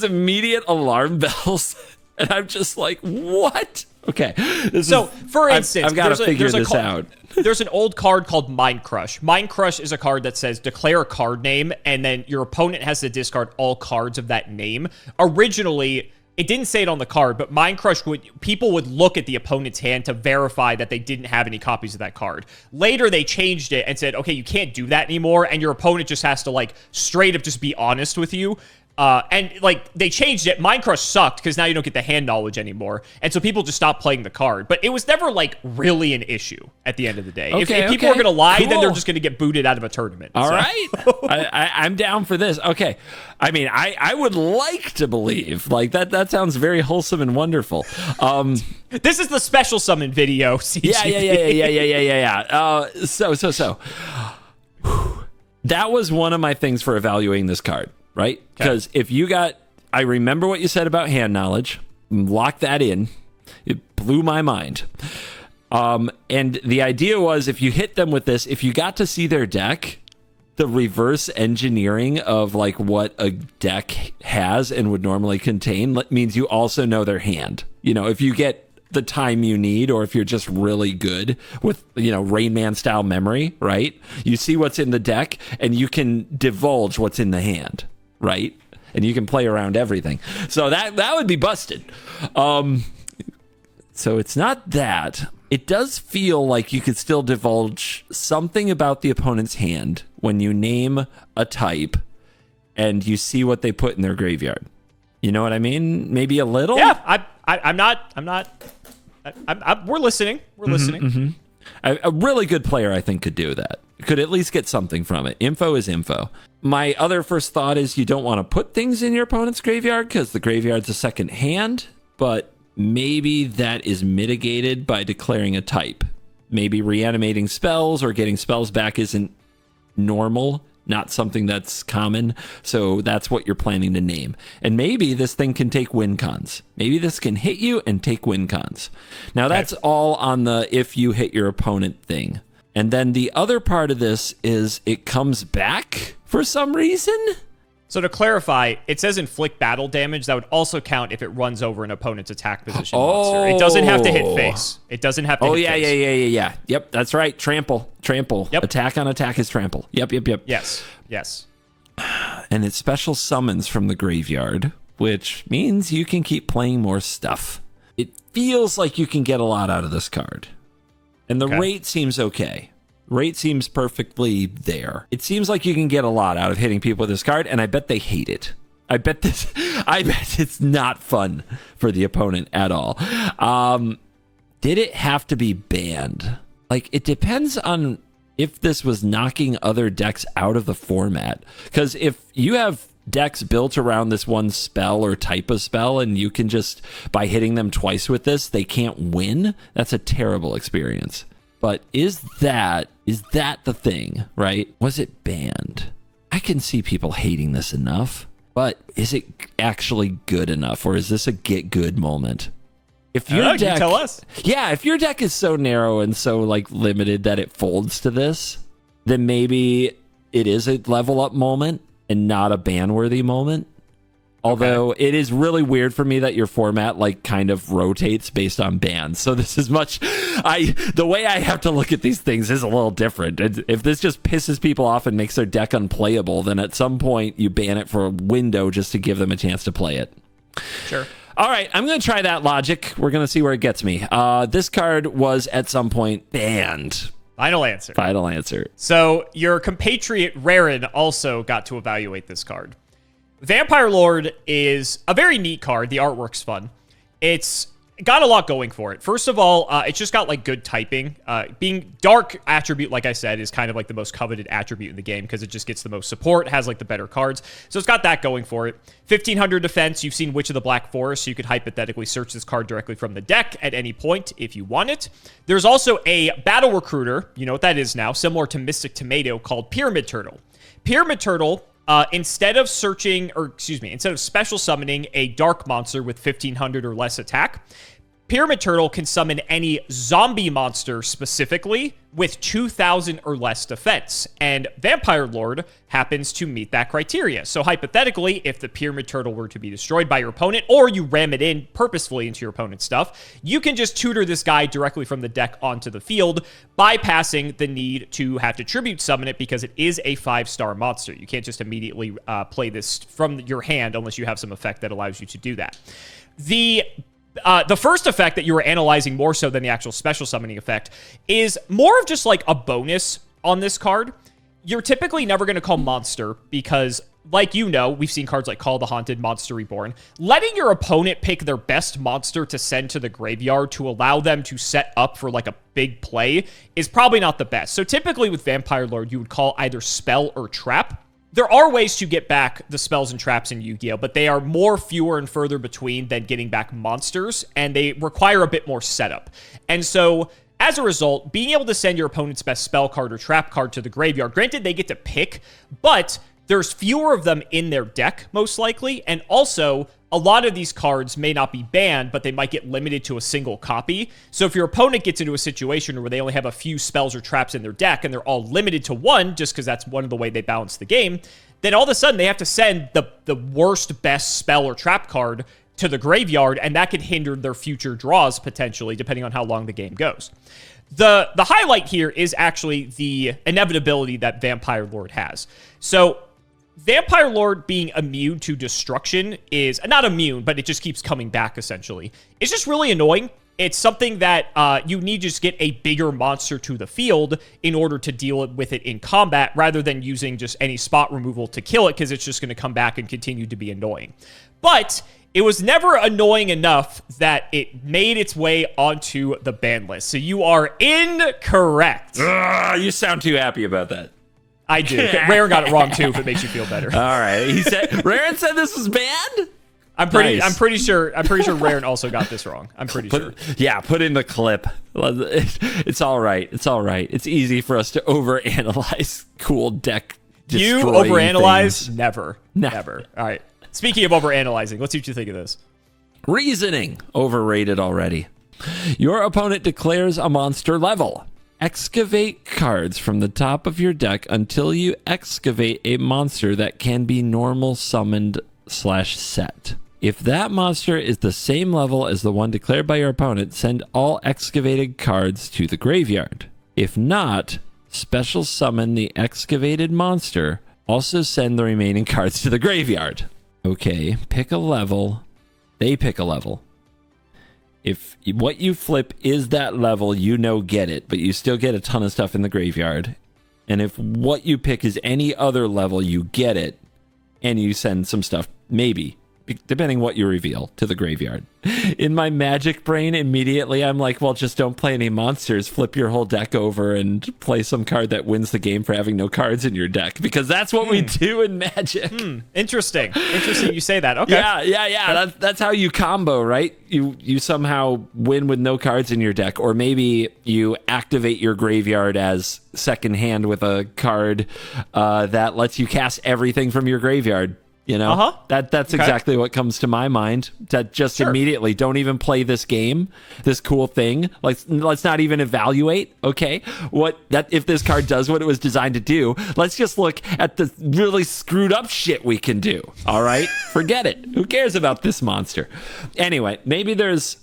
immediate alarm bells, and I'm just what? Okay. For instance, I've got to figure this out. There's an old card called Mind Crush. Mind Crush is a card that says declare a card name, and then your opponent has to discard all cards of that name. Originally, it didn't say it on the card, but Mind Crush people would look at the opponent's hand to verify that they didn't have any copies of that card. Later, they changed it and said, okay, you can't do that anymore, and your opponent just has to straight up just be honest with you. And they changed it. Mind Crush sucked because now you don't get the hand knowledge anymore. And so people just stopped playing the card. But it was never really an issue at the end of the day. If people are going to lie, then they're just going to get booted out of a tournament. All right. I'm down for this. Okay. I mean, I would like to believe that sounds very wholesome and wonderful. This is the special summon video. CGV. Yeah. So that was one of my things for evaluating this card. Right? Because if you I remember what you said about hand knowledge, lock that in. It blew my mind. And the idea was if you hit them with this, if you got to see their deck, the reverse engineering of what a deck has and would normally contain means you also know their hand. If you get the time you need, or if you're just really good with, Rain Man style memory, right? You see what's in the deck and you can divulge what's in the hand. Right? and you can play around everything. So that would be busted. So it's not that. It does feel like you could still divulge something about the opponent's hand when you name a type and you see what they put in their graveyard. You know what I mean? Maybe a little? Yeah, we're listening. We're listening. Mm-hmm. A really good player, I think, could do that. Could at least get something from it. Info is info. My other first thought is you don't want to put things in your opponent's graveyard because the graveyard's a second hand, but maybe that is mitigated by declaring a type. Maybe reanimating spells or getting spells back isn't normal, not something that's common, so that's what you're planning to name. And maybe this thing can take win cons. Maybe this can hit you and take win cons. Now, that's all on the if you hit your opponent thing. And then the other part of this is it comes back for some reason. So to clarify, it says inflict battle damage. That would also count if it runs over an opponent's attack position monster. It doesn't have to hit face. It doesn't have to hit face. Yeah. Yep, that's right. Trample. Yep. Attack on attack is trample. Yep. Yes. And it special summons from the graveyard, which means you can keep playing more stuff. It feels like you can get a lot out of this card. And the rate seems okay. Rate seems perfectly there. It seems like you can get a lot out of hitting people with this card, and I bet they hate it. I bet it's not fun for the opponent at all. Did it have to be banned? Like, it depends on if this was knocking other decks out of the format. Because if you have decks built around this one spell or type of spell, and you can just, by hitting them twice with this, they can't win, that's a terrible experience. But is that the thing, right? Was it banned? I can see people hating this enough, but is it actually good enough, or is this a get good moment? If your deck, you tell us. Yeah, if your deck is so narrow and so like limited that it folds to this, then maybe it is a level up moment and not a ban worthy moment. Although it is really weird for me that your format like kind of rotates based on bans. So this is the way I have to look at these things is a little different. If this just pisses people off and makes their deck unplayable, then at some point you ban it for a window just to give them a chance to play it. Sure. All right, I'm going to try that logic. We're going to see where it gets me. This card was at some point banned. Final answer. So your compatriot Raren also got to evaluate this card. Vampire Lord is a very neat card. The artwork's fun. It's got a lot going for it. First of all, it's just got like good typing. Being dark attribute, like I said, is kind of like the most coveted attribute in the game because it just gets the most support, has like the better cards. So it's got that going for it. 1500 defense. You've seen Witch of the Black Forest, so you could hypothetically search this card directly from the deck at any point if you want it. There's also a battle recruiter, you know what that is now, similar to Mystic Tomato, called Pyramid Turtle. Pyramid Turtle, instead of special summoning a dark monster with 1500 or less attack, Pyramid Turtle can summon any zombie monster specifically with 2000 or less defense, and Vampire Lord happens to meet that criteria. So hypothetically, if the Pyramid Turtle were to be destroyed by your opponent, or you ram it in purposefully into your opponent's stuff, you can just tutor this guy directly from the deck onto the field, bypassing the need to have to tribute summon it because it is a 5-star monster. You can't just immediately play this from your hand unless you have some effect that allows you to do that. The first effect that you were analyzing more so than the actual special summoning effect is more of just like a bonus on this card. You're typically never going to call monster because, like you know, we've seen cards like Call the Haunted, Monster Reborn. Letting your opponent pick their best monster to send to the graveyard to allow them to set up for like a big play is probably not the best. So typically with Vampire Lord, you would call either spell or trap. There are ways to get back the spells and traps in Yu-Gi-Oh!, but they are more fewer and further between than getting back monsters, and they require a bit more setup. And so, as a result, being able to send your opponent's best spell card or trap card to the graveyard, granted they get to pick, but there's fewer of them in their deck, most likely, and also, a lot of these cards may not be banned, but they might get limited to a single copy. So if your opponent gets into a situation where they only have a few spells or traps in their deck and they're all limited to one, just because that's one of the way they balance the game, then all of a sudden they have to send the worst best spell or trap card to the graveyard, and that could hinder their future draws potentially, depending on how long the game goes. The highlight here is actually the inevitability that Vampire Lord has. So Vampire Lord being immune to destruction is not immune, but it just keeps coming back essentially. It's just really annoying. It's something that you need to just get a bigger monster to the field in order to deal with it in combat rather than using just any spot removal to kill it because it's just going to come back and continue to be annoying. But it was never annoying enough that it made its way onto the ban list. So you are incorrect. You sound too happy about that. I do. Raren got it wrong too, if it makes you feel better. All right. He said Raren said this was banned? I'm pretty sure Raren also got this wrong. I'm pretty sure. Yeah, put in the clip. It's all right. It's all right. It's easy for us to overanalyze cool deck You destroying overanalyze? things. Never. No. Never. All right. Speaking of overanalyzing, let's see what you think of this. Reasoning. Overrated already. Your opponent declares a monster level. Excavate cards from the top of your deck until you excavate a monster that can be normal summoned /set. If that monster is the same level as the one declared by your opponent, send all excavated cards to the graveyard. If not, special summon the excavated monster. Also send the remaining cards to the graveyard. Okay, pick a level. They pick a level. If what you flip is that level, get it, but you still get a ton of stuff in the graveyard. And if what you pick is any other level, you get it, and you send some stuff, maybe, depending what you reveal, to the graveyard. In my Magic brain, immediately I'm like, well, just don't play any monsters. Flip your whole deck over and play some card that wins the game for having no cards in your deck, because that's what we do in Magic. Interesting you say that. Okay. Yeah. That's how you combo, right? You somehow win with no cards in your deck, or maybe you activate your graveyard as second hand with a card that lets you cast everything from your graveyard. That's exactly what comes to my mind. That just immediately don't even play this game, this cool thing. Let's not even evaluate. Okay, if this card does what it was designed to do, let's just look at the really screwed up shit we can do. All right, forget it. Who cares about this monster? Anyway, maybe is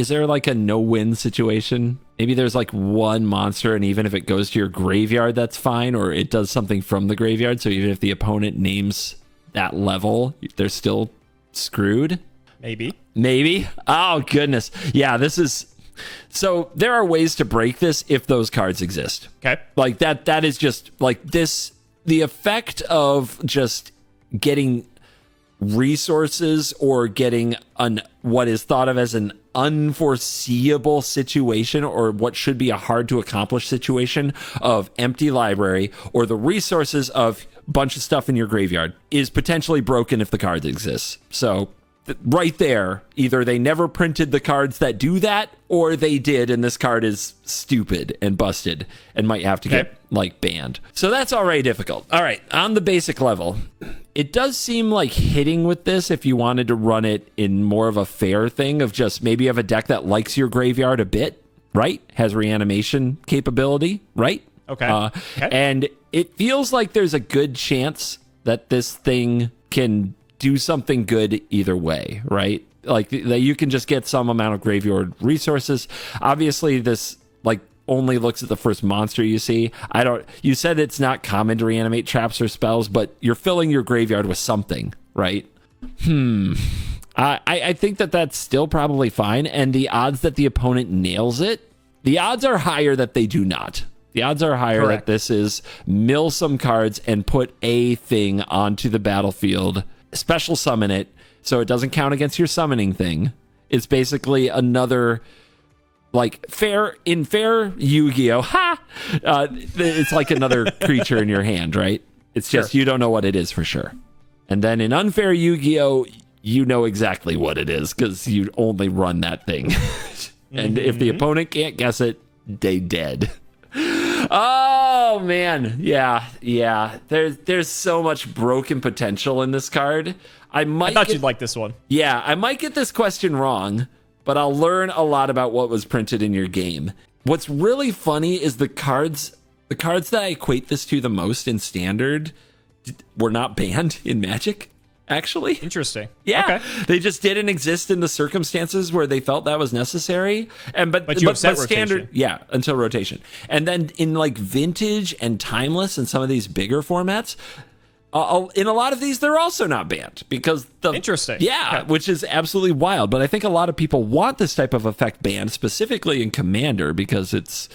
there like a no-win situation? Maybe there's like one monster, and even if it goes to your graveyard, that's fine, or it does something from the graveyard. So even if the opponent names that level, they're still screwed. Maybe. Oh goodness. Yeah, so there are ways to break this if those cards exist. Okay. Like that is just like this, the effect of just getting resources or getting what is thought of as an unforeseeable situation, or what should be a hard to accomplish situation of empty library, or the resources of bunch of stuff in your graveyard, is potentially broken if the card exists. So right there, either they never printed the cards that do that, or they did, and this card is stupid and busted and might have to get banned. So that's already difficult. All right, on the basic level, it does seem like hitting with this, if you wanted to run it in more of a fair thing of just maybe you have a deck that likes your graveyard a bit, right? Has reanimation capability, right? Okay. And it feels like there's a good chance that this thing can do something good either way, right? Like that you can just get some amount of graveyard resources. Obviously, this only looks at the first monster you see. You said it's not common to reanimate traps or spells, but you're filling your graveyard with something, right? I think that's still probably fine. And the odds that the opponent nails it, the odds are higher that they do not. The odds are higher that this is mill some cards and put a thing onto the battlefield, special summon it, so it doesn't count against your summoning thing. It's basically another fair Yu-Gi-Oh! It's like another creature in your hand, right? It's just you don't know what it is for sure. And then in unfair Yu-Gi-Oh! You know exactly what it is because you only run that thing. And if the opponent can't guess it, they dead. Oh man, yeah. There's so much broken potential in this card. I thought you'd like this one. Yeah, I might get this question wrong, but I'll learn a lot about what was printed in your game. What's really funny is the cards that I equate this to the most in Standard were not banned in Magic. Actually, interesting. Yeah, okay. They just didn't exist in the circumstances where they felt that was necessary. But you have set Standard, rotation. until rotation. And then in Vintage and Timeless and some of these bigger formats, In a lot of these, they're also not banned because Interesting. Yeah, Okay. which is absolutely wild. But I think a lot of people want this type of effect banned, specifically in Commander, because it's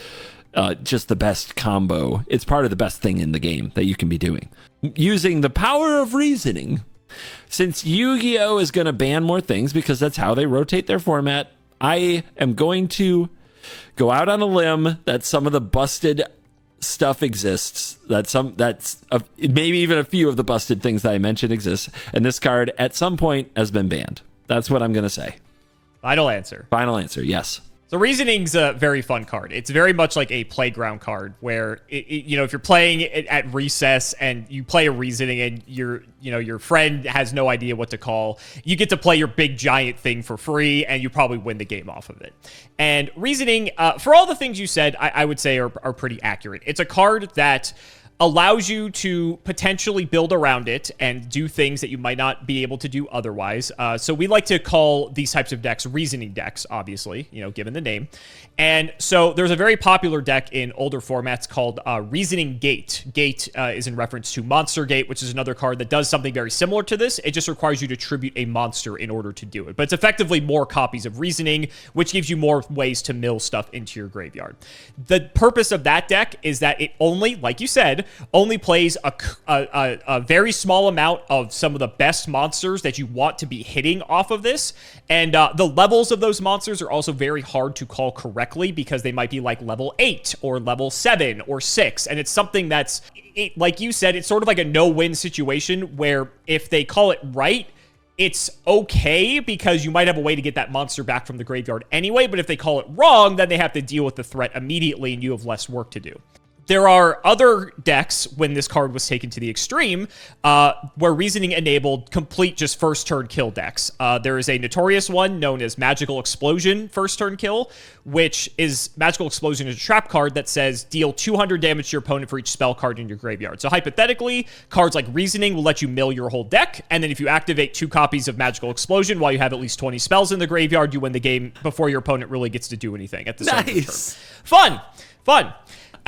just the best combo. It's part of the best thing in the game that you can be doing. Using the power of reasoning. Since Yu-Gi-Oh! Is going to ban more things because that's how they rotate their format, I am going to go out on a limb that some of the busted stuff exists, maybe even a few of the busted things that I mentioned exist, and this card at some point has been banned. That's what I'm going to say. Final answer. Final answer, yes. So Reasoning's a very fun card. It's very much like a playground card where, if you're playing it at recess and you play a Reasoning and your friend has no idea what to call, you get to play your big giant thing for free and you probably win the game off of it. And Reasoning, for all the things you said, I would say are pretty accurate. It's a card that allows you to potentially build around it and do things that you might not be able to do otherwise. So we like to call these types of decks Reasoning decks, obviously, given the name. And so there's a very popular deck in older formats called Reasoning Gate. Gate is in reference to Monster Gate, which is another card that does something very similar to this. It just requires you to tribute a monster in order to do it. But it's effectively more copies of Reasoning, which gives you more ways to mill stuff into your graveyard. The purpose of that deck is that it only, like you said, only plays a very small amount of some of the best monsters that you want to be hitting off of this. And the levels of those monsters are also very hard to call correctly because they might be like level 8 or level 7 or 6. And it's something that's, like you said, it's sort of like a no-win situation where if they call it right, it's okay because you might have a way to get that monster back from the graveyard anyway. But if they call it wrong, then they have to deal with the threat immediately and you have less work to do. There are other decks when this card was taken to the extreme where Reasoning enabled complete just first turn kill decks. There is a notorious one known as Magical Explosion first turn kill, which is Magical Explosion is a trap card that says deal 200 damage to your opponent for each spell card in your graveyard. So hypothetically, cards like Reasoning will let you mill your whole deck, and then if you activate 2 copies of Magical Explosion while you have at least 20 spells in the graveyard, you win the game before your opponent really gets to do anything at the start of the turn. Fun.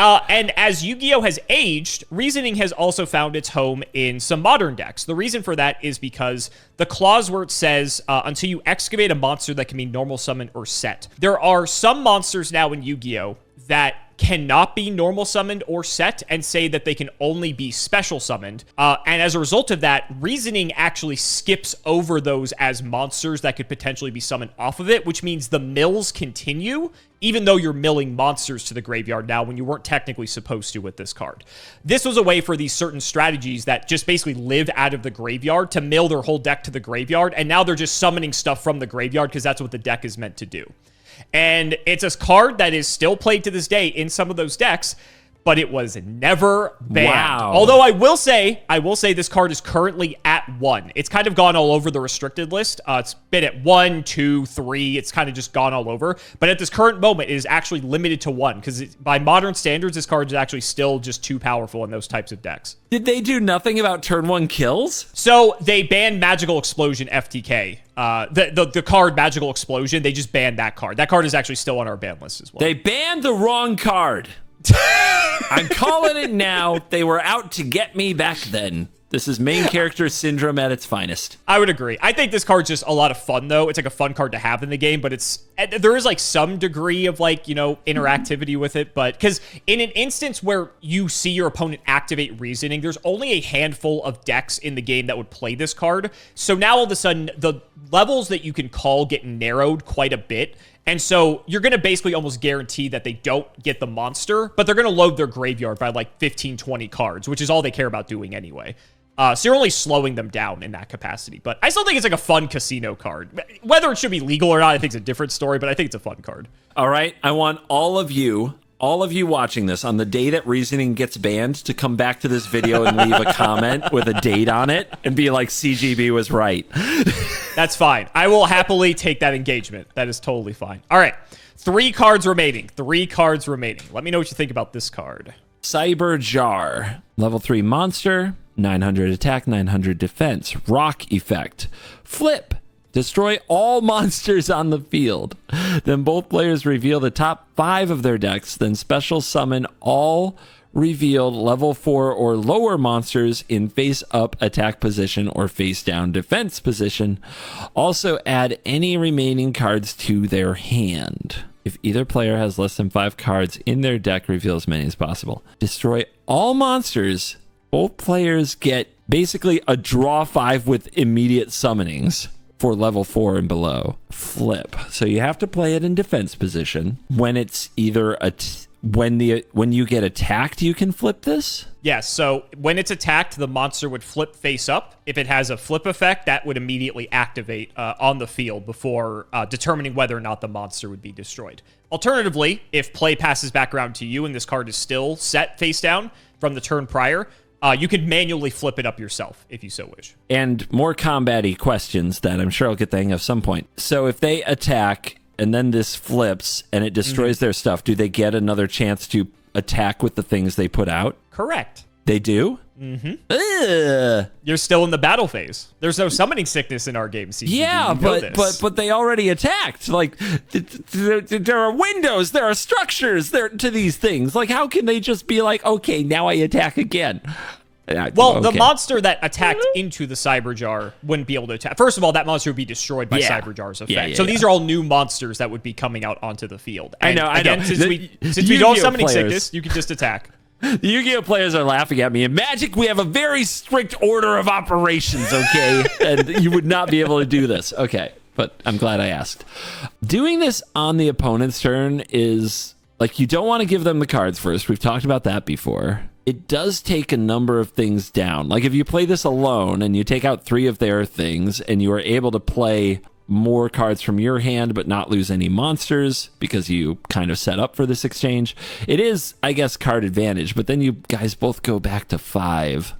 And as Yu-Gi-Oh! Has aged, Reasoning has also found its home in some modern decks. The reason for that is because the clause where it says, until you excavate a monster that can be normal summon or set. There are some monsters now in Yu-Gi-Oh! That cannot be normal summoned or set and say that they can only be special summoned. And as a result of that, Reasoning actually skips over those as monsters that could potentially be summoned off of it, which means the mills continue, even though you're milling monsters to the graveyard now when you weren't technically supposed to with this card. This was a way for these certain strategies that just basically live out of the graveyard to mill their whole deck to the graveyard, and now they're just summoning stuff from the graveyard because that's what the deck is meant to do. And it's a card that is still played to this day in some of those decks, but it was never banned. Wow. Although I will say this card is currently at 1. It's kind of gone all over the restricted list. It's been at 1, 2, 3. It's kind of just gone all over. But at this current moment, it is actually limited to 1 because by modern standards, this card is actually still just too powerful in those types of decks. Did they do nothing about turn 1 kills? So they banned Magical Explosion FTK. The card Magical Explosion, they just banned that card. That card is actually still on our ban list as well. They banned the wrong card. I'm calling it now. They were out to get me back then. This is main character syndrome at its finest. I would agree. I think this card's just a lot of fun, though. It's like a fun card to have in the game, but there is like some degree of like, interactivity with it. But because in an instance where you see your opponent activate Reasoning, there's only a handful of decks in the game that would play this card. So now all of a sudden, the levels that you can call get narrowed quite a bit. And so you're going to basically almost guarantee that they don't get the monster, but they're going to load their graveyard by like 15, 20 cards, which is all they care about doing anyway. So you're only slowing them down in that capacity. But I still think it's like a fun casino card. Whether it should be legal or not, I think it's a different story, but I think it's a fun card. All right. I want all of you watching this on the day that Reasoning gets banned to come back to this video and leave a comment with a date on it and be like, CGB was right. That's fine. I will happily take that engagement. That is totally fine. All right. 3 cards remaining. Let me know what you think about this card. Cyber Jar. Level 3 monster. 900 attack, 900 defense. Rock effect. Flip. Destroy all monsters on the field. Then both players reveal the top 5 of their decks. Then special summon all revealed level 4 or lower monsters in face-up attack position or face-down defense position. Also add any remaining cards to their hand. If either player has less than 5 cards in their deck, reveal as many as possible. Destroy all monsters. Both players get basically a draw 5 with immediate summonings for level 4 and below. Flip. So you have to play it in defense position. When it's either when you get attacked, you can flip this? Yes, so when it's attacked, the monster would flip face up. If it has a flip effect, that would immediately activate on the field before determining whether or not the monster would be destroyed. Alternatively, if play passes back around to you and this card is still set face down from the turn prior, you can manually flip it up yourself if you so wish. And more combat-y questions that I'm sure I'll get the hang of some point. So if they attack and then this flips and it destroys their stuff, do they get another chance to attack with the things they put out? Correct. They do? You're still in the battle phase. There's no summoning sickness in our game, CCD. Yeah, but they already attacked. Like, there are windows, there are structures there to these things. Like, how can they just be like, okay, now I attack again? Well, the monster that attacked into the Cyberjar wouldn't be able to attack. First of all, that monster would be destroyed by Cyberjar's effect. So these are all new monsters that would be coming out onto the field. And I know. Since we don't have summoning sickness, you can just attack. The Yu-Gi-Oh! Players are laughing at me. In Magic, we have a very strict order of operations, okay? And you would not be able to do this. Okay, but I'm glad I asked. Doing this on the opponent's turn is, like, you don't want to give them the cards first. We've talked about that before. It does take a number of things down. Like, if you play this alone and you take out 3 of their things and you are able to play more cards from your hand but not lose any monsters because you kind of set up for this exchange, it is, I guess, card advantage. But then you guys both go back to 5,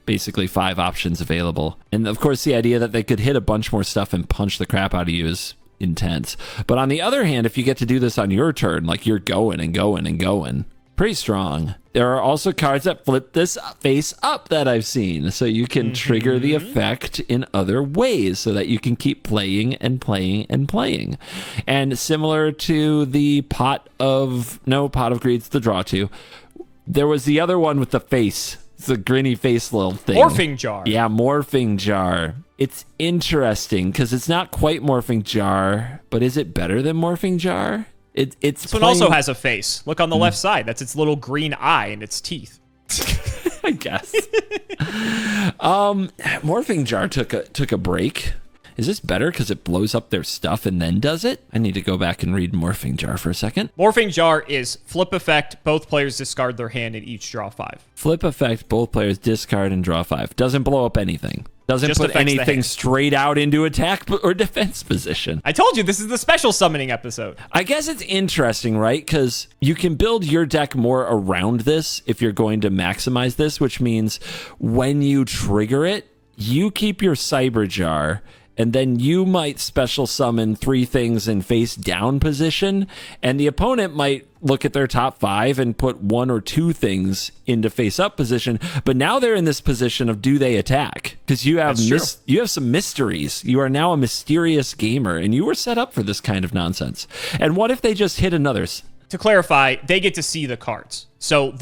basically 5 options available. And of course the idea that they could hit a bunch more stuff and punch the crap out of you is intense. But on the other hand, if you get to do this on your turn, like you're going and going and going, pretty strong. There are also cards that flip this face up that I've seen, so you can trigger the effect in other ways so that you can keep playing and playing and playing. And similar to the Pot of Greed's the draw 2, there was the other one with the face. It's a grinny face little thing. Morphing Jar. Yeah, Morphing Jar. It's interesting because it's not quite Morphing Jar, but is it better than Morphing Jar? This one also has a face. Look on the left side. That's its little green eye and its teeth. I guess. Morphing Jar took a break. Is this better because it blows up their stuff and then does it? I need to go back and read Morphing Jar for a second. Morphing Jar is flip effect. Both players discard their hand and each draw 5. Flip effect. Both players discard and draw 5. Doesn't blow up anything. Doesn't just put anything straight out into attack or defense position. I told you, this is the special summoning episode. I guess it's interesting, right? Because you can build your deck more around this if you're going to maximize this, which means when you trigger it, you keep your Cyber Jar, and then you might special summon 3 things in face down position, and the opponent might look at their top 5 and put 1 or 2 things into face up position. But now they're in this position of, do they attack? Because you have you have some mysteries. You are now a mysterious gamer, and you were set up for this kind of nonsense. And what if they just hit another? To clarify, they get to see the cards, so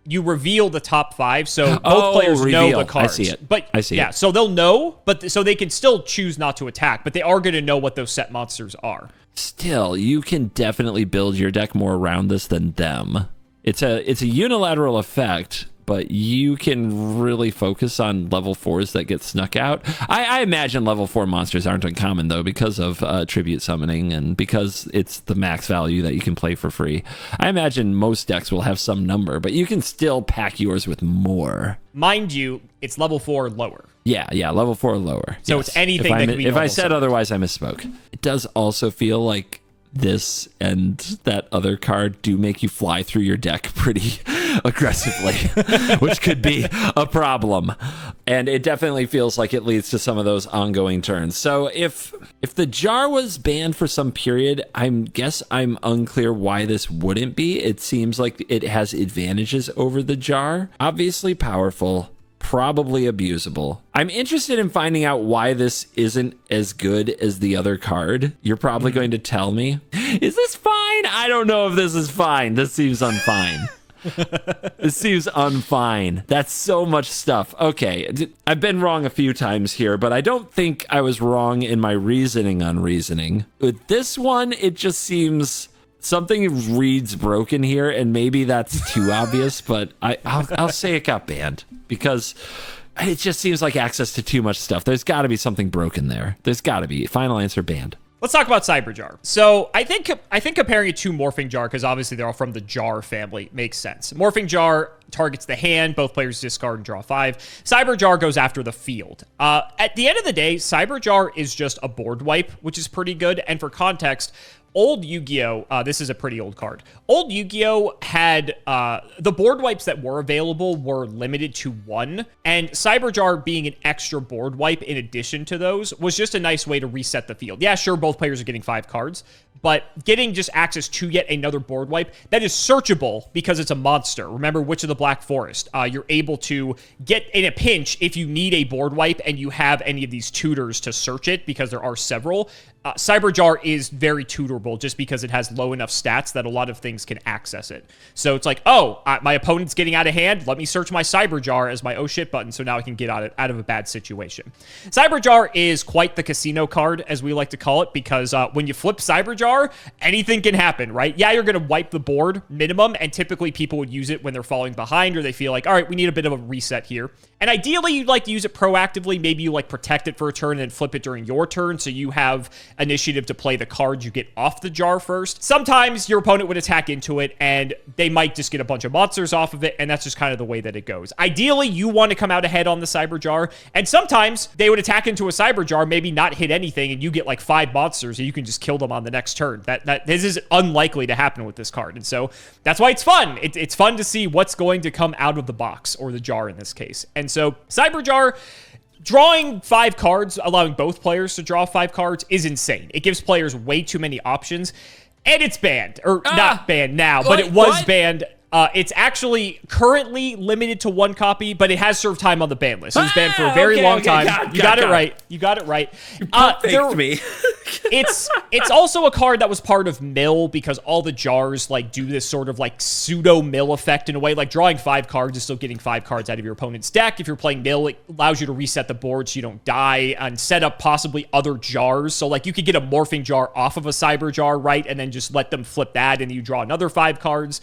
you reveal the top 5, so both players know the cards. I see it. But I see it. So they'll know, but so they can still choose not to attack, but they are going to know what those set monsters are. Still, you can definitely build your deck more around this than them. It's a unilateral effect, but you can really focus on level 4s that get snuck out. I imagine level 4 monsters aren't uncommon, though, because of tribute summoning and because it's the max value that you can play for free. I imagine most decks will have some number, but you can still pack yours with more. Mind you, it's level 4 lower. Yeah, level 4 lower. So yes. It's anything that can be If I said otherwise, I misspoke. It does also feel like this and that other card do make you fly through your deck pretty aggressively, which could be a problem. And it definitely feels like it leads to some of those ongoing turns. So if the jar was banned for some period, I'm unclear why this wouldn't be. It seems like it has advantages over the jar. Obviously powerful, probably abusable. I'm interested in finding out why this isn't as good as the other card. You're probably going to tell me, is this fine? I don't know if this is fine. This seems unfine. This seems unfine. That's so much stuff. Okay, I've been wrong a few times here, but I don't think I was wrong in my reasoning on reasoning. With this one, it just seems something reads broken here, and maybe that's too obvious, but I'll say it got banned because it just seems like access to too much stuff. There's got to be something broken there. There's got to be. Final answer, banned. Let's talk about Cyberjar. So I think comparing it to Morphing Jar, because obviously they're all from the Jar family, makes sense. Morphing Jar targets the hand. Both players discard and draw 5. Cyberjar goes after the field. At the end of the day, Cyberjar is just a board wipe, which is pretty good. And for context, old Yu-Gi-Oh! This is a pretty old card. Old Yu-Gi-Oh! Had the board wipes that were available were limited to 1, and Cyberjar being an extra board wipe in addition to those was just a nice way to reset the field. Yeah, sure, both players are getting 5 cards, but getting just access to yet another board wipe that is searchable because it's a monster. Remember Witch of the Black Forest. You're able to get in a pinch if you need a board wipe and you have any of these tutors to search it, because there are several. Cyberjar is very tutorable just because it has low enough stats that a lot of things can access it. So it's like, oh, my opponent's getting out of hand. Let me search my Cyberjar as my oh shit button so now I can get out of a bad situation. Cyberjar is quite the casino card, as we like to call it, because when you flip Cyberjar, anything can happen, right? Yeah, you're going to wipe the board minimum, and typically people would use it when they're falling behind or they feel like, all right, we need a bit of a reset here. And ideally, you'd like to use it proactively. Maybe you like protect it for a turn and then flip it during your turn so you have initiative to play the cards you get off the jar first. Sometimes your opponent would attack into it and they might just get a bunch of monsters off of it, and that's just kind of the way that it goes. Ideally, you want to come out ahead on the Cyber Jar, and sometimes they would attack into a Cyber Jar, maybe not hit anything, and you get like 5 monsters and you can just kill them on the next turn. This is unlikely to happen with this card, and so that's why it's fun. It's fun to see what's going to come out of the box, or the jar in this case. And so Cyber Jar, drawing 5 cards, allowing both players to draw 5 cards, is insane. It gives players way too many options, and it's banned. Or not banned now, but it was banned. It's actually currently limited to 1 copy, but it has served time on the ban list. It was banned for a very long time. You got it right. You got it right. You faked me. It's also a card that was part of mill, because all the jars like do this sort of like pseudo mill effect in a way. Like drawing 5 cards is still getting 5 cards out of your opponent's deck. If you're playing mill, it allows you to reset the board so you don't die and set up possibly other jars. So like you could get a morphing jar off of a cyber jar, right? And then just let them flip that and you draw another 5 cards.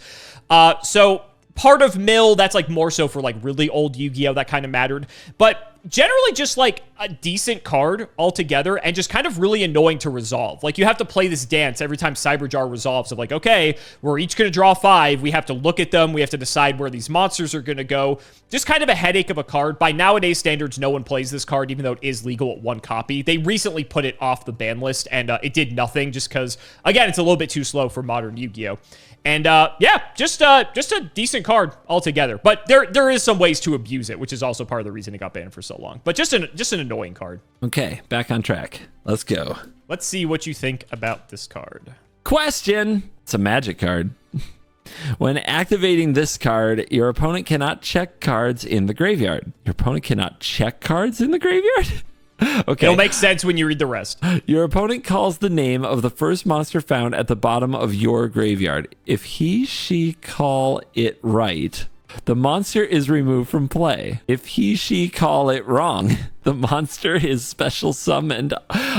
So part of mill, that's like more so for like really old Yu-Gi-Oh! That kind of mattered. But generally just like a decent card altogether, and just kind of really annoying to resolve. Like you have to play this dance every time Cyberjar resolves of like, okay, we're each going to draw 5. We have to look at them. We have to decide where these monsters are going to go. Just kind of a headache of a card. By nowadays standards, no one plays this card, even though it is legal at 1 copy. They recently put it off the ban list, and it did nothing just because, again, it's a little bit too slow for modern Yu-Gi-Oh! And yeah, just a decent card altogether. But there is some ways to abuse it, which is also part of the reason it got banned for so long. But just an annoying card. Okay, back on track. Let's go. Let's see what you think about this card. Question. It's a magic card. When activating this card, your opponent cannot check cards in the graveyard. Your opponent cannot check cards in the graveyard? Okay. It'll make sense when you read the rest. Your opponent calls the name of the first monster found at the bottom of your graveyard. If he/she call it right, the monster is removed from play. If he/she call it wrong, the monster is special summoned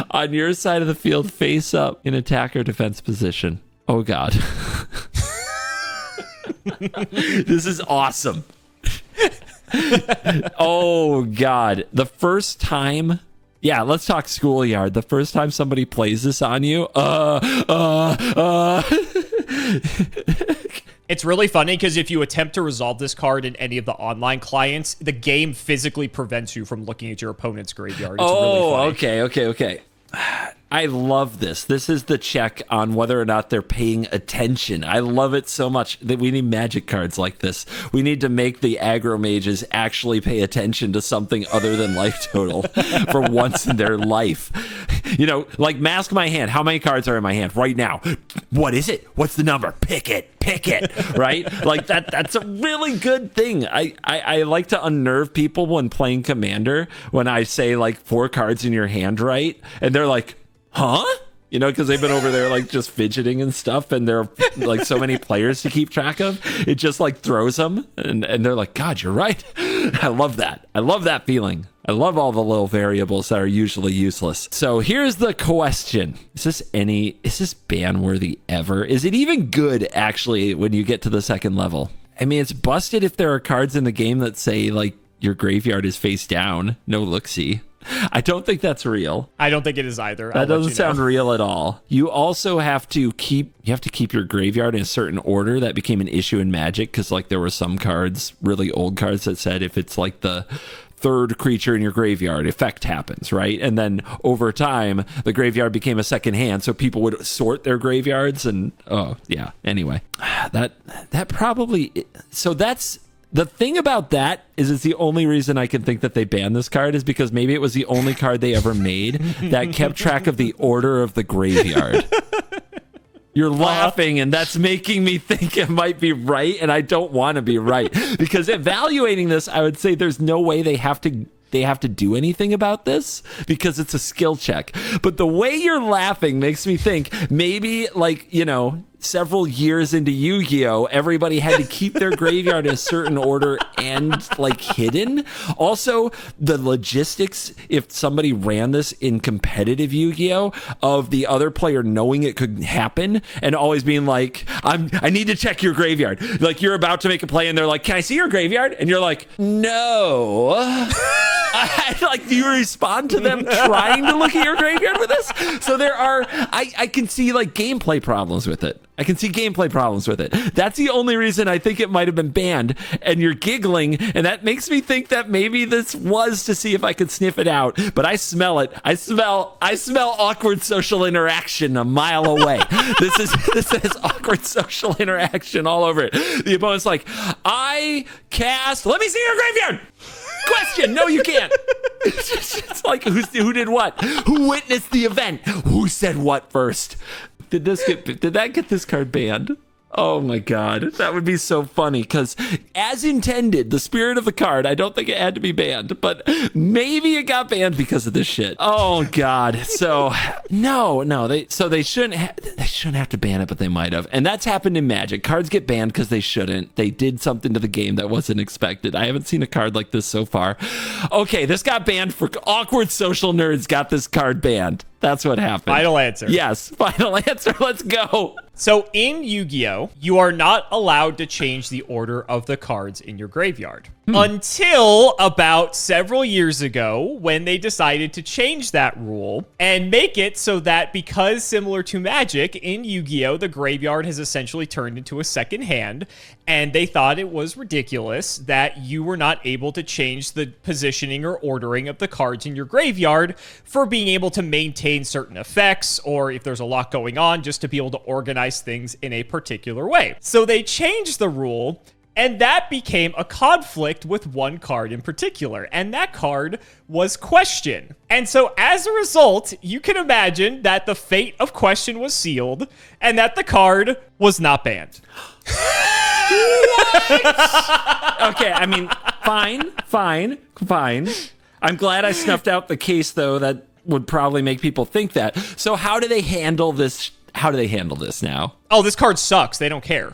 on your side of the field face up in attack or defense position. Oh God. This is awesome. Oh God. The first time, yeah, let's talk schoolyard. The first time somebody plays this on you, It's really funny because if you attempt to resolve this card in any of the online clients, the game physically prevents you from looking at your opponent's graveyard. It's really funny. Okay. I love this. This is the check on whether or not they're paying attention. I love it so much that we need magic cards like this. We need to make the aggro mages actually pay attention to something other than life total for once in their life. You know, like Mask My Hand. How many cards are in my hand right now? What is it? What's the number? Pick it, right? Like that's a really good thing. I like to unnerve people when playing Commander when I say like 4 cards in your hand, right? And they're like, huh? you know, because they've been over there like just fidgeting and stuff, and there are like so many players to keep track of. It just like throws them, and they're like, God, you're right. I love that. I love that feeling. I love all the little variables that are usually useless. So here's the question. Is this ban worthy ever? Is it even good actually when you get to the second level? I mean, it's busted if there are cards in the game that say like your graveyard is face down, no look-see. I don't think that's real. I don't think it is either. That doesn't sound real at all. You also have to keep your graveyard in a certain order. That became an issue in Magic because like there were some cards, really old cards, that said if it's like the third creature in your graveyard, effect happens, right? And then over time, the graveyard became a second hand, so people would sort their graveyards and anyway. That probably, so that's the thing about that is it's the only reason I can think that they banned this card is because maybe it was the only card they ever made that kept track of the order of the graveyard. You're laughing, and that's making me think it might be right, and I don't want to be right. Because evaluating this, I would say there's no way they have to do anything about this because it's a skill check. But the way you're laughing makes me think maybe, like, you know, several years into Yu-Gi-Oh, everybody had to keep their graveyard in a certain order and like hidden. Also, the logistics, if somebody ran this in competitive Yu-Gi-Oh, of the other player knowing it could happen and always being like, I need to check your graveyard. Like you're about to make a play and they're like, can I see your graveyard? And you're like, no. Like, do you respond to them trying to look at your graveyard with this? So there are, I can see like gameplay problems with it. That's the only reason I think it might have been banned. And you're giggling, and that makes me think that maybe this was to see if I could sniff it out. But I smell it. I smell awkward social interaction a mile away. This is awkward social interaction all over it. The opponent's like, let me see your graveyard. Question. No, you can't. It's like who did what? Who witnessed the event? Who said what first? Did that get this card banned? Oh my God, that would be so funny because as intended, the spirit of the card, I don't think it had to be banned, but maybe it got banned because of this shit. Oh God. So they shouldn't have to ban it, but they might have. And that's happened in Magic. Cards get banned because they shouldn't. They did something to the game that wasn't expected. I haven't seen a card like this so far. Okay, this got banned for awkward social nerds got this card banned. That's what happened. Final answer. Yes, final answer. Let's go. So in Yu-Gi-Oh, you are not allowed to change the order of the cards in your graveyard. Until about several years ago when they decided to change that rule and make it so that because similar to Magic, in Yu-Gi-Oh, the graveyard has essentially turned into a second hand, and they thought it was ridiculous that you were not able to change the positioning or ordering of the cards in your graveyard for being able to maintain certain effects, or if there's a lot going on, just to be able to organize things in a particular way. So they changed the rule, and that became a conflict with one card in particular, and that card was Question. And so as a result, you can imagine that the fate of Question was sealed, and that the card was not banned. Okay, I mean, fine. I'm glad I snuffed out the case, though, that would probably make people think that. So how do they handle this? How do they handle this now? Oh, this card sucks. They don't care.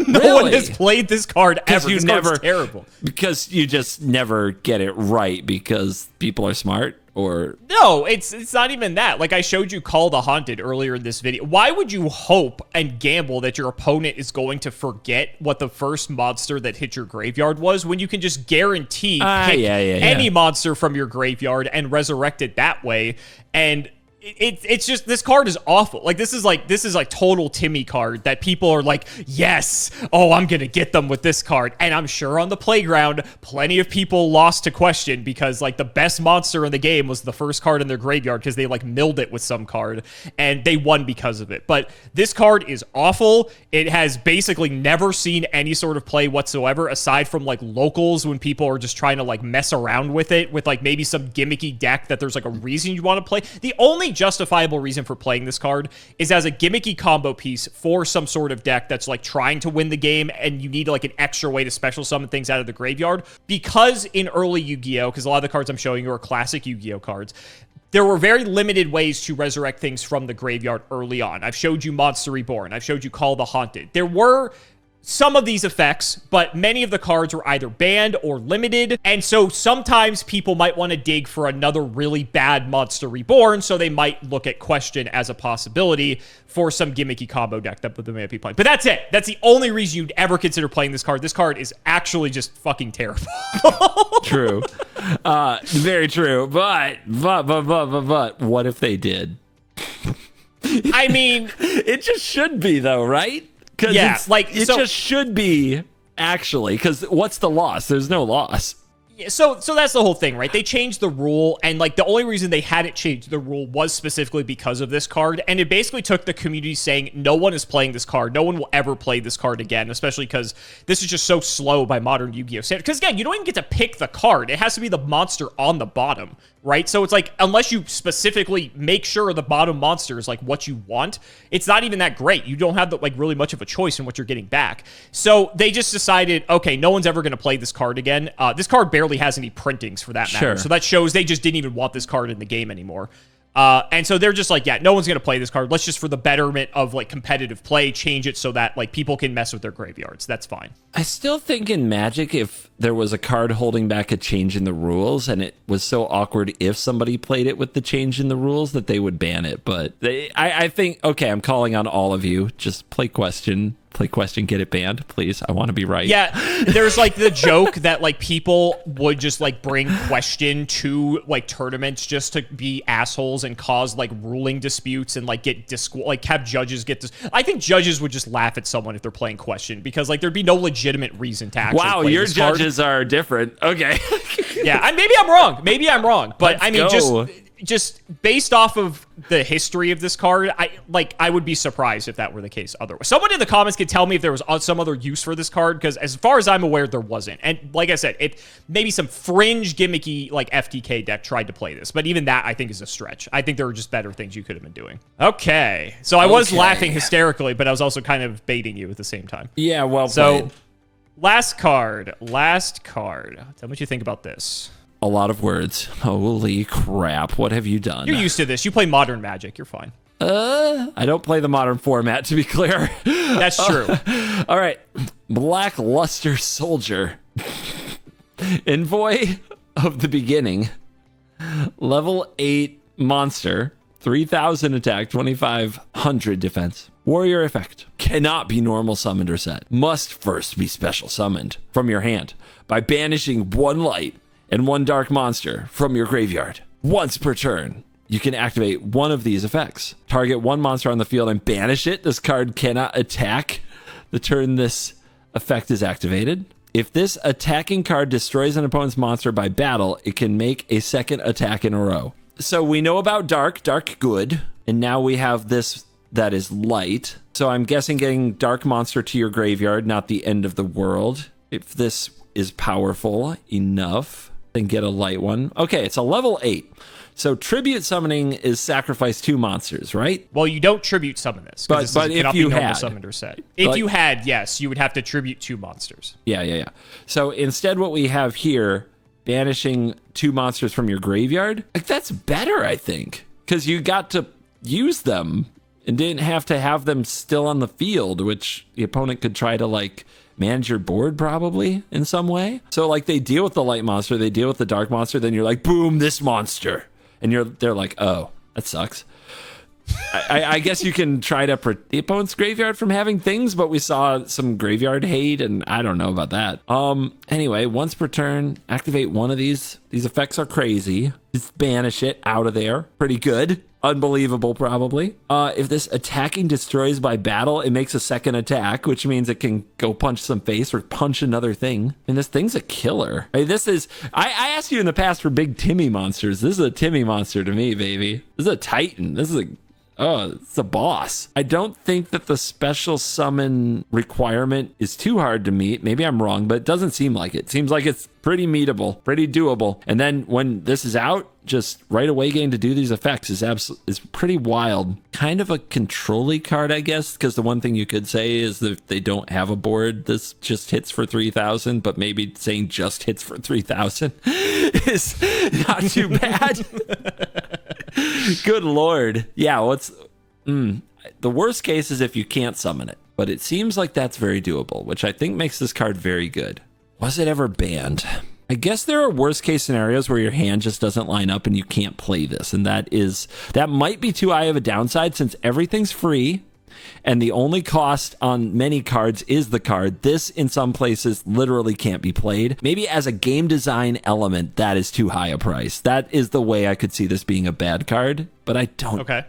No Really? one has played this card ever. This card's terrible. Because you just never get it right because people are smart? Or no, it's not even that. Like I showed you Call the Haunted earlier in this video. Why would you hope and gamble that your opponent is going to forget what the first monster that hit your graveyard was when you can just guarantee pick any monster from your graveyard and resurrect it that way? And it's just, this card is awful. Like this is like total Timmy card that people are like, yes, oh, I'm gonna get them with this card. And I'm sure on the playground plenty of people lost to Question because like the best monster in the game was the first card in their graveyard because they like milled it with some card and they won because of it. But this card is awful. It has basically never seen any sort of play whatsoever aside from like locals when people are just trying to like mess around with it with like maybe some gimmicky deck that there's like a reason you want to play. The only justifiable reason for playing this card is as a gimmicky combo piece for some sort of deck that's like trying to win the game and you need like an extra way to special summon things out of the graveyard. Because in early Yu-Gi-Oh, because a lot of the cards I'm showing you are classic Yu-Gi-Oh cards, there were very limited ways to resurrect things from the graveyard early on. I've showed you Monster Reborn. I've showed you Call the Haunted. There were some of these effects, but many of the cards were either banned or limited, and so sometimes people might want to dig for another really bad Monster Reborn, so they might look at Question as a possibility for some gimmicky combo deck that they may be playing. But that's it. That's the only reason you'd ever consider playing this card. This card is actually just fucking terrible. True. Very true. But, what if they did? I mean... It just should be, though, right? Yeah, it just should be, actually, because what's the loss? There's no loss. Yeah, so that's the whole thing, right? They changed the rule, and like the only reason they hadn't changed the rule was specifically because of this card, and it basically took the community saying no one is playing this card, no one will ever play this card again, especially because this is just so slow by modern Yu-Gi-Oh! Standard. Because again, you don't even get to pick the card; it has to be the monster on the bottom, right? So it's like, unless you specifically make sure the bottom monster is like what you want, it's not even that great. You don't have like really much of a choice in what you're getting back. So they just decided, okay, no one's ever going to play this card again. This card barely has any printings for that matter. Sure. So that shows they just didn't even want this card in the game anymore. And so they're just like, yeah, no one's going to play this card. Let's just, for the betterment of like competitive play, change it so that like people can mess with their graveyards. That's fine. I still think in Magic, if there was a card holding back a change in the rules and it was so awkward if somebody played it with the change in the rules that they would ban it. But I think, okay, I'm calling on all of you. Just play Question, get it banned, please. I want to be right. Yeah, there's like the joke that like people would just like bring Question to like tournaments just to be assholes and cause like ruling disputes and like get have judges get this. I think judges would just laugh at someone if they're playing Question, because like there'd be no legitimate reason to actually play your this card. judges are different. Okay. Yeah, maybe I'm wrong, but I mean, just based off of the history of this card, I would be surprised if that were the case otherwise. Someone in the comments could tell me if there was some other use for this card, because as far as I'm aware, there wasn't. And like I said, maybe some fringe gimmicky like FTK deck tried to play this, but even that I think is a stretch. I think there were just better things you could have been doing. Okay, so I was laughing hysterically, but I was also kind of baiting you at the same time. Yeah, well so played. Last card. Tell me what you think about this. A lot of words. Holy crap. What have you done? You're used to this. You play Modern Magic. You're fine. I don't play the Modern format, to be clear. That's true. All right. Blackluster Soldier. Envoy of the Beginning. Level 8 monster. 3,000 attack, 2,500 defense. Warrior effect. Cannot be normal summoned or set. Must first be special summoned from your hand by banishing one light and one dark monster from your graveyard. Once per turn, you can activate one of these effects. Target one monster on the field and banish it. This card cannot attack the turn this effect is activated. If this attacking card destroys an opponent's monster by battle, it can make a second attack in a row. So we know about dark good, and now we have this that is light. So I'm guessing getting dark monster to your graveyard, not the end of the world. If this is powerful enough, then get a light one. Okay, it's a level 8. So tribute summoning is sacrifice 2 monsters, right? Well, you don't tribute summon this. But if you had summoned or set. If you had, yes, you would have to tribute 2 monsters. Yeah. So instead what we have here, banishing 2 monsters from your graveyard, like that's better, I think. Because you got to use them and didn't have to have them still on the field, which the opponent could try to like manage your board probably in some way. So like they deal with the light monster, they deal with the dark monster, then you're like, boom, this monster. And they're like, oh, that sucks. I guess you can try to protect the opponent's graveyard from having things, but we saw some graveyard hate, and I don't know about that. Anyway, once per turn, activate one of these. These effects are crazy. Just banish it out of there. Pretty good. Unbelievable, probably. If this attacking destroys by battle, it makes a second attack, which means it can go punch some face or punch another thing. And this thing's a killer. I mean, this is... I asked you in the past for big Timmy monsters. This is a Timmy monster to me, baby. This is a Titan. This is a... Oh, it's a boss. I don't think that the special summon requirement is too hard to meet. Maybe I'm wrong, but it doesn't seem like it. Seems like it's pretty meetable, pretty doable. And then when this is out, just right away getting to do these effects is pretty wild. Kind of a control-y card, I guess, because the one thing you could say is that if they don't have a board, this just hits for 3,000, but maybe saying just hits for 3,000 is not too bad. Good Lord. Yeah, the worst case is if you can't summon it, but it seems like that's very doable, which I think makes this card very good. Was it ever banned? I guess there are worst case scenarios where your hand just doesn't line up and you can't play this, and that might be too high of a downside since everything's free and the only cost on many cards is the card. This, in some places, literally can't be played. Maybe as a game design element, that is too high a price. That is the way I could see this being a bad card, but I don't. Okay.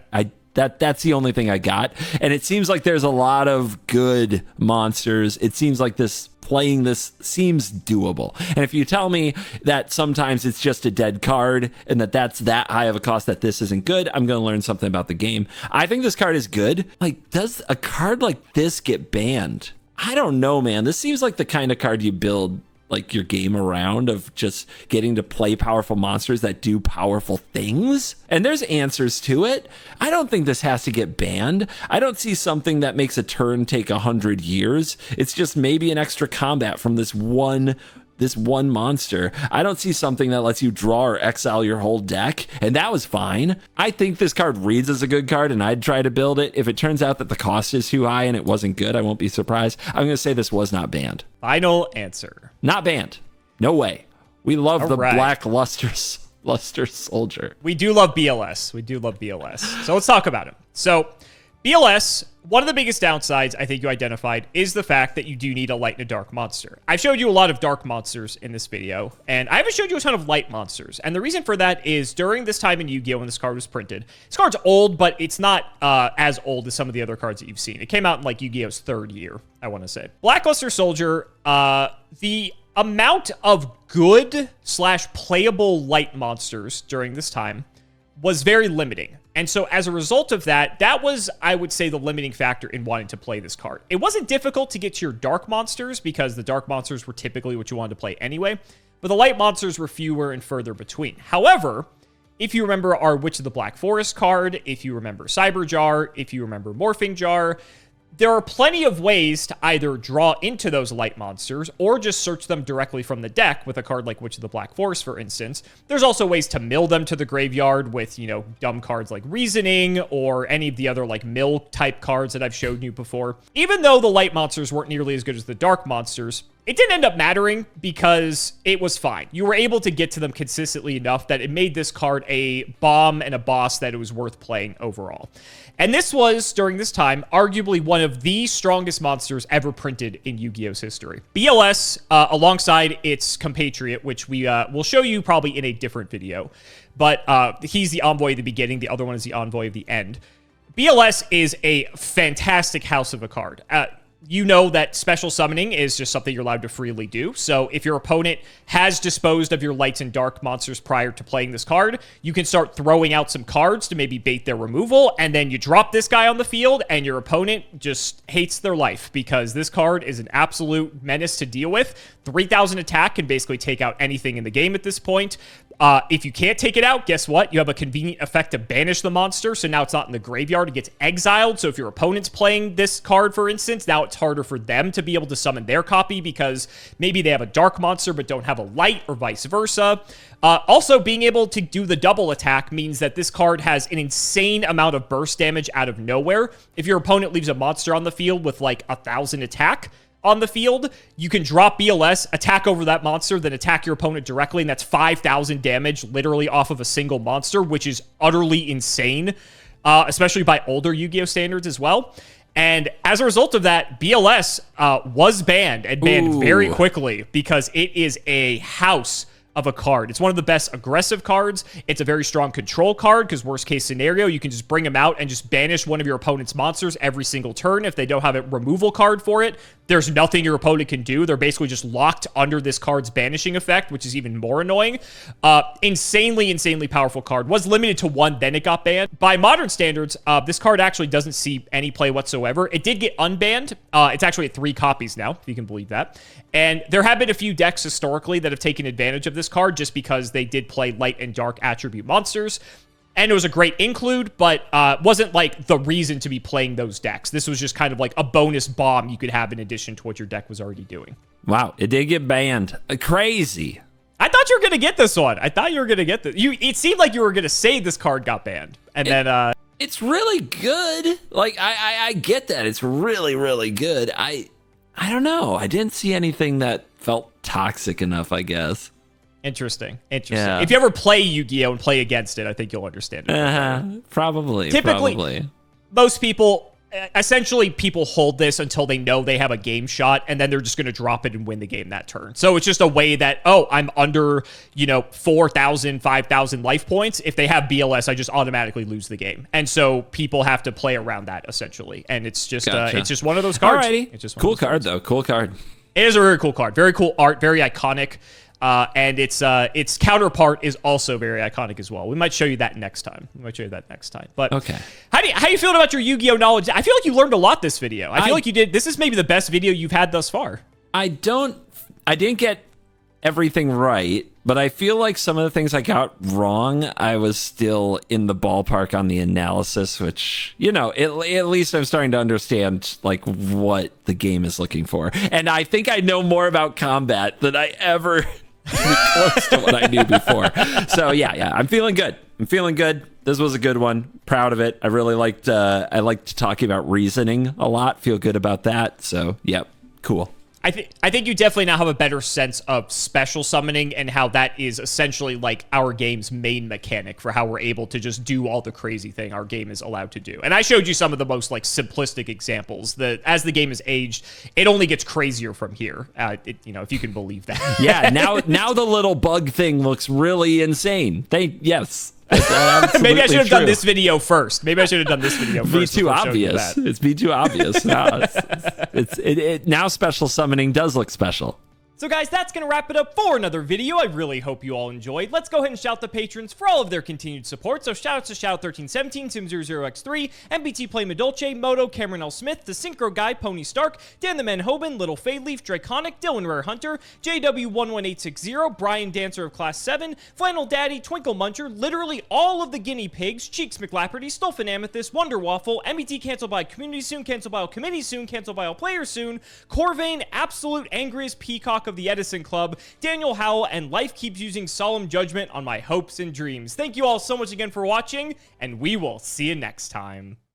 That's the only thing I got. And it seems like there's a lot of good monsters. It seems like playing this seems doable. And if you tell me that sometimes it's just a dead card and that's that high of a cost that this isn't good, I'm going to learn something about the game. I think this card is good. Like, does a card like this get banned? I don't know, man. This seems like the kind of card you build like your game around, of just getting to play powerful monsters that do powerful things. And there's answers to it. I don't think this has to get banned. I don't see something that makes a turn take 100 years. It's just maybe an extra combat from this one monster. I don't see something that lets you draw or exile your whole deck, and that was fine. I think this card reads as a good card, and I'd try to build it. If it turns out that the cost is too high and it wasn't good, I won't be surprised. I'm going to say this was not banned. Final answer. Not banned. No way. We love the right. black luster soldier. We do love BLS. So let's talk about him. So BLS, one of the biggest downsides I think you identified is the fact that you do need a light and a dark monster. I've showed you a lot of dark monsters in this video, and I haven't showed you a ton of light monsters. And the reason for that is during this time in Yu-Gi-Oh! When this card was printed, this card's old, but it's not as old as some of the other cards that you've seen. It came out in like Yu-Gi-Oh!'s third year, I want to say. Blackluster Soldier, the amount of good / playable light monsters during this time was very limiting. And so as a result of that, that was, I would say, the limiting factor in wanting to play this card. It wasn't difficult to get to your dark monsters because the dark monsters were typically what you wanted to play anyway, but the light monsters were fewer and further between. However, if you remember our Witch of the Black Forest card, if you remember Cyber Jar, if you remember Morphing Jar, there are plenty of ways to either draw into those light monsters or just search them directly from the deck with a card like Witch of the Black Forest, for instance. There's also ways to mill them to the graveyard with, dumb cards like Reasoning or any of the other like mill type cards that I've showed you before. Even though the light monsters weren't nearly as good as the dark monsters, it didn't end up mattering because it was fine. You were able to get to them consistently enough that it made this card a bomb and a boss that it was worth playing overall. And this was, during this time, arguably one of the strongest monsters ever printed in Yu-Gi-Oh's history. BLS, alongside its compatriot, which we will show you probably in a different video, but he's the envoy of the beginning, the other one is the envoy of the end. BLS is a fantastic house of a card. You know that special summoning is just something you're allowed to freely do. So if your opponent has disposed of your lights and dark monsters prior to playing this card, you can start throwing out some cards to maybe bait their removal, and then you drop this guy on the field, and your opponent just hates their life because this card is an absolute menace to deal with. 3,000 attack can basically take out anything in the game at this point. If you can't take it out, guess what? You have a convenient effect to banish the monster, so now it's not in the graveyard, it gets exiled. So if your opponent's playing this card, for instance, now it's harder for them to be able to summon their copy because maybe they have a dark monster but don't have a light, or vice versa. Also, being able to do the double attack means that this card has an insane amount of burst damage out of nowhere. If your opponent leaves a monster on the field with like 1,000 attack on the field, you can drop BLS, attack over that monster, then attack your opponent directly, and that's 5,000 damage literally off of a single monster, which is utterly insane, especially by older Yu-Gi-Oh! Standards as well. And as a result of that, BLS was banned, and banned very quickly because it is a house of a card. It's one of the best aggressive cards. It's a very strong control card because worst case scenario, you can just bring them out and just banish one of your opponent's monsters every single turn. If they don't have a removal card for it, there's nothing your opponent can do. They're basically just locked under this card's banishing effect, which is even more annoying. Insanely powerful card. Was limited to one, then it got banned. By modern standards, this card actually doesn't see any play whatsoever. It did get unbanned. It's actually at 3 copies now, if you can believe that. And there have been a few decks historically that have taken advantage of this card just because they did play light and dark attribute monsters. And it was a great include, but wasn't like the reason to be playing those decks. This was just kind of like a bonus bomb you could have in addition to what your deck was already doing. Wow, it did get banned. Crazy. I thought you were gonna get this one. I thought you were gonna get this. It seemed like you were gonna say this card got banned, and then it's really good. Like I get that it's really, really good. I don't know. I didn't see anything that felt toxic enough, I guess. Interesting. Yeah. If you ever play Yu-Gi-Oh and play against it, I think you'll understand it. Probably. Typically, most people, essentially, people hold this until they know they have a game shot, and then they're just going to drop it and win the game that turn. So it's just a way that, oh, I'm under, 4,000, 5,000 life points. If they have BLS, I just automatically lose the game. And so people have to play around that, essentially. And it's just it's just one of those cards. Alrighty. It's just cool card, though. Cool card. It is a very cool card. Very cool art. Very iconic. And its counterpart is also very iconic as well. We might show you that next time. But okay, how you feeling about your Yu-Gi-Oh knowledge? I feel like you learned a lot this video. I feel like you did. This is maybe the best video you've had thus far. I didn't get everything right, but I feel like some of the things I got wrong, I was still in the ballpark on the analysis, which, at least I'm starting to understand like what the game is looking for. And I think I know more about combat than I ever close to what I knew before. So yeah, I'm feeling good. This was a good one. Proud of it. I really liked talking about reasoning a lot. Feel good about that. So yep, cool. I think you definitely now have a better sense of special summoning and how that is essentially like our game's main mechanic for how we're able to just do all the crazy thing our game is allowed to do. And I showed you some of the most like simplistic examples. As the game has aged, it only gets crazier from here. If you can believe that. Yeah. Now the little bug thing looks really insane. Yes. Maybe I should have done this video first. Be too obvious. It's be too obvious. No, now special summoning does look special. So guys, that's going to wrap it up for another video. I really hope you all enjoyed. Let's go ahead and shout the patrons for all of their continued support. So shoutouts to Shout1317, Sim00x3, MBT Play Medolce, Moto, Cameron L. Smith, The Synchro Guy, Pony Stark, Dan the Man Hoban, Little Fadeleaf, Draconic, Dylan Rare Hunter, JW11860, Brian Dancer of Class 7, Flannel Daddy, Twinkle Muncher, literally all of the guinea pigs, Cheeks McLapperty, Stolfin Amethyst, Wonder Waffle, MBT canceled by community soon, canceled by all committee soon, canceled by all players soon, Corvain, Absolute Angriest Peacock of the Edison Club, Daniel Howell, and life keeps using solemn judgment on my hopes and dreams. Thank you all so much again for watching, and we will see you next time.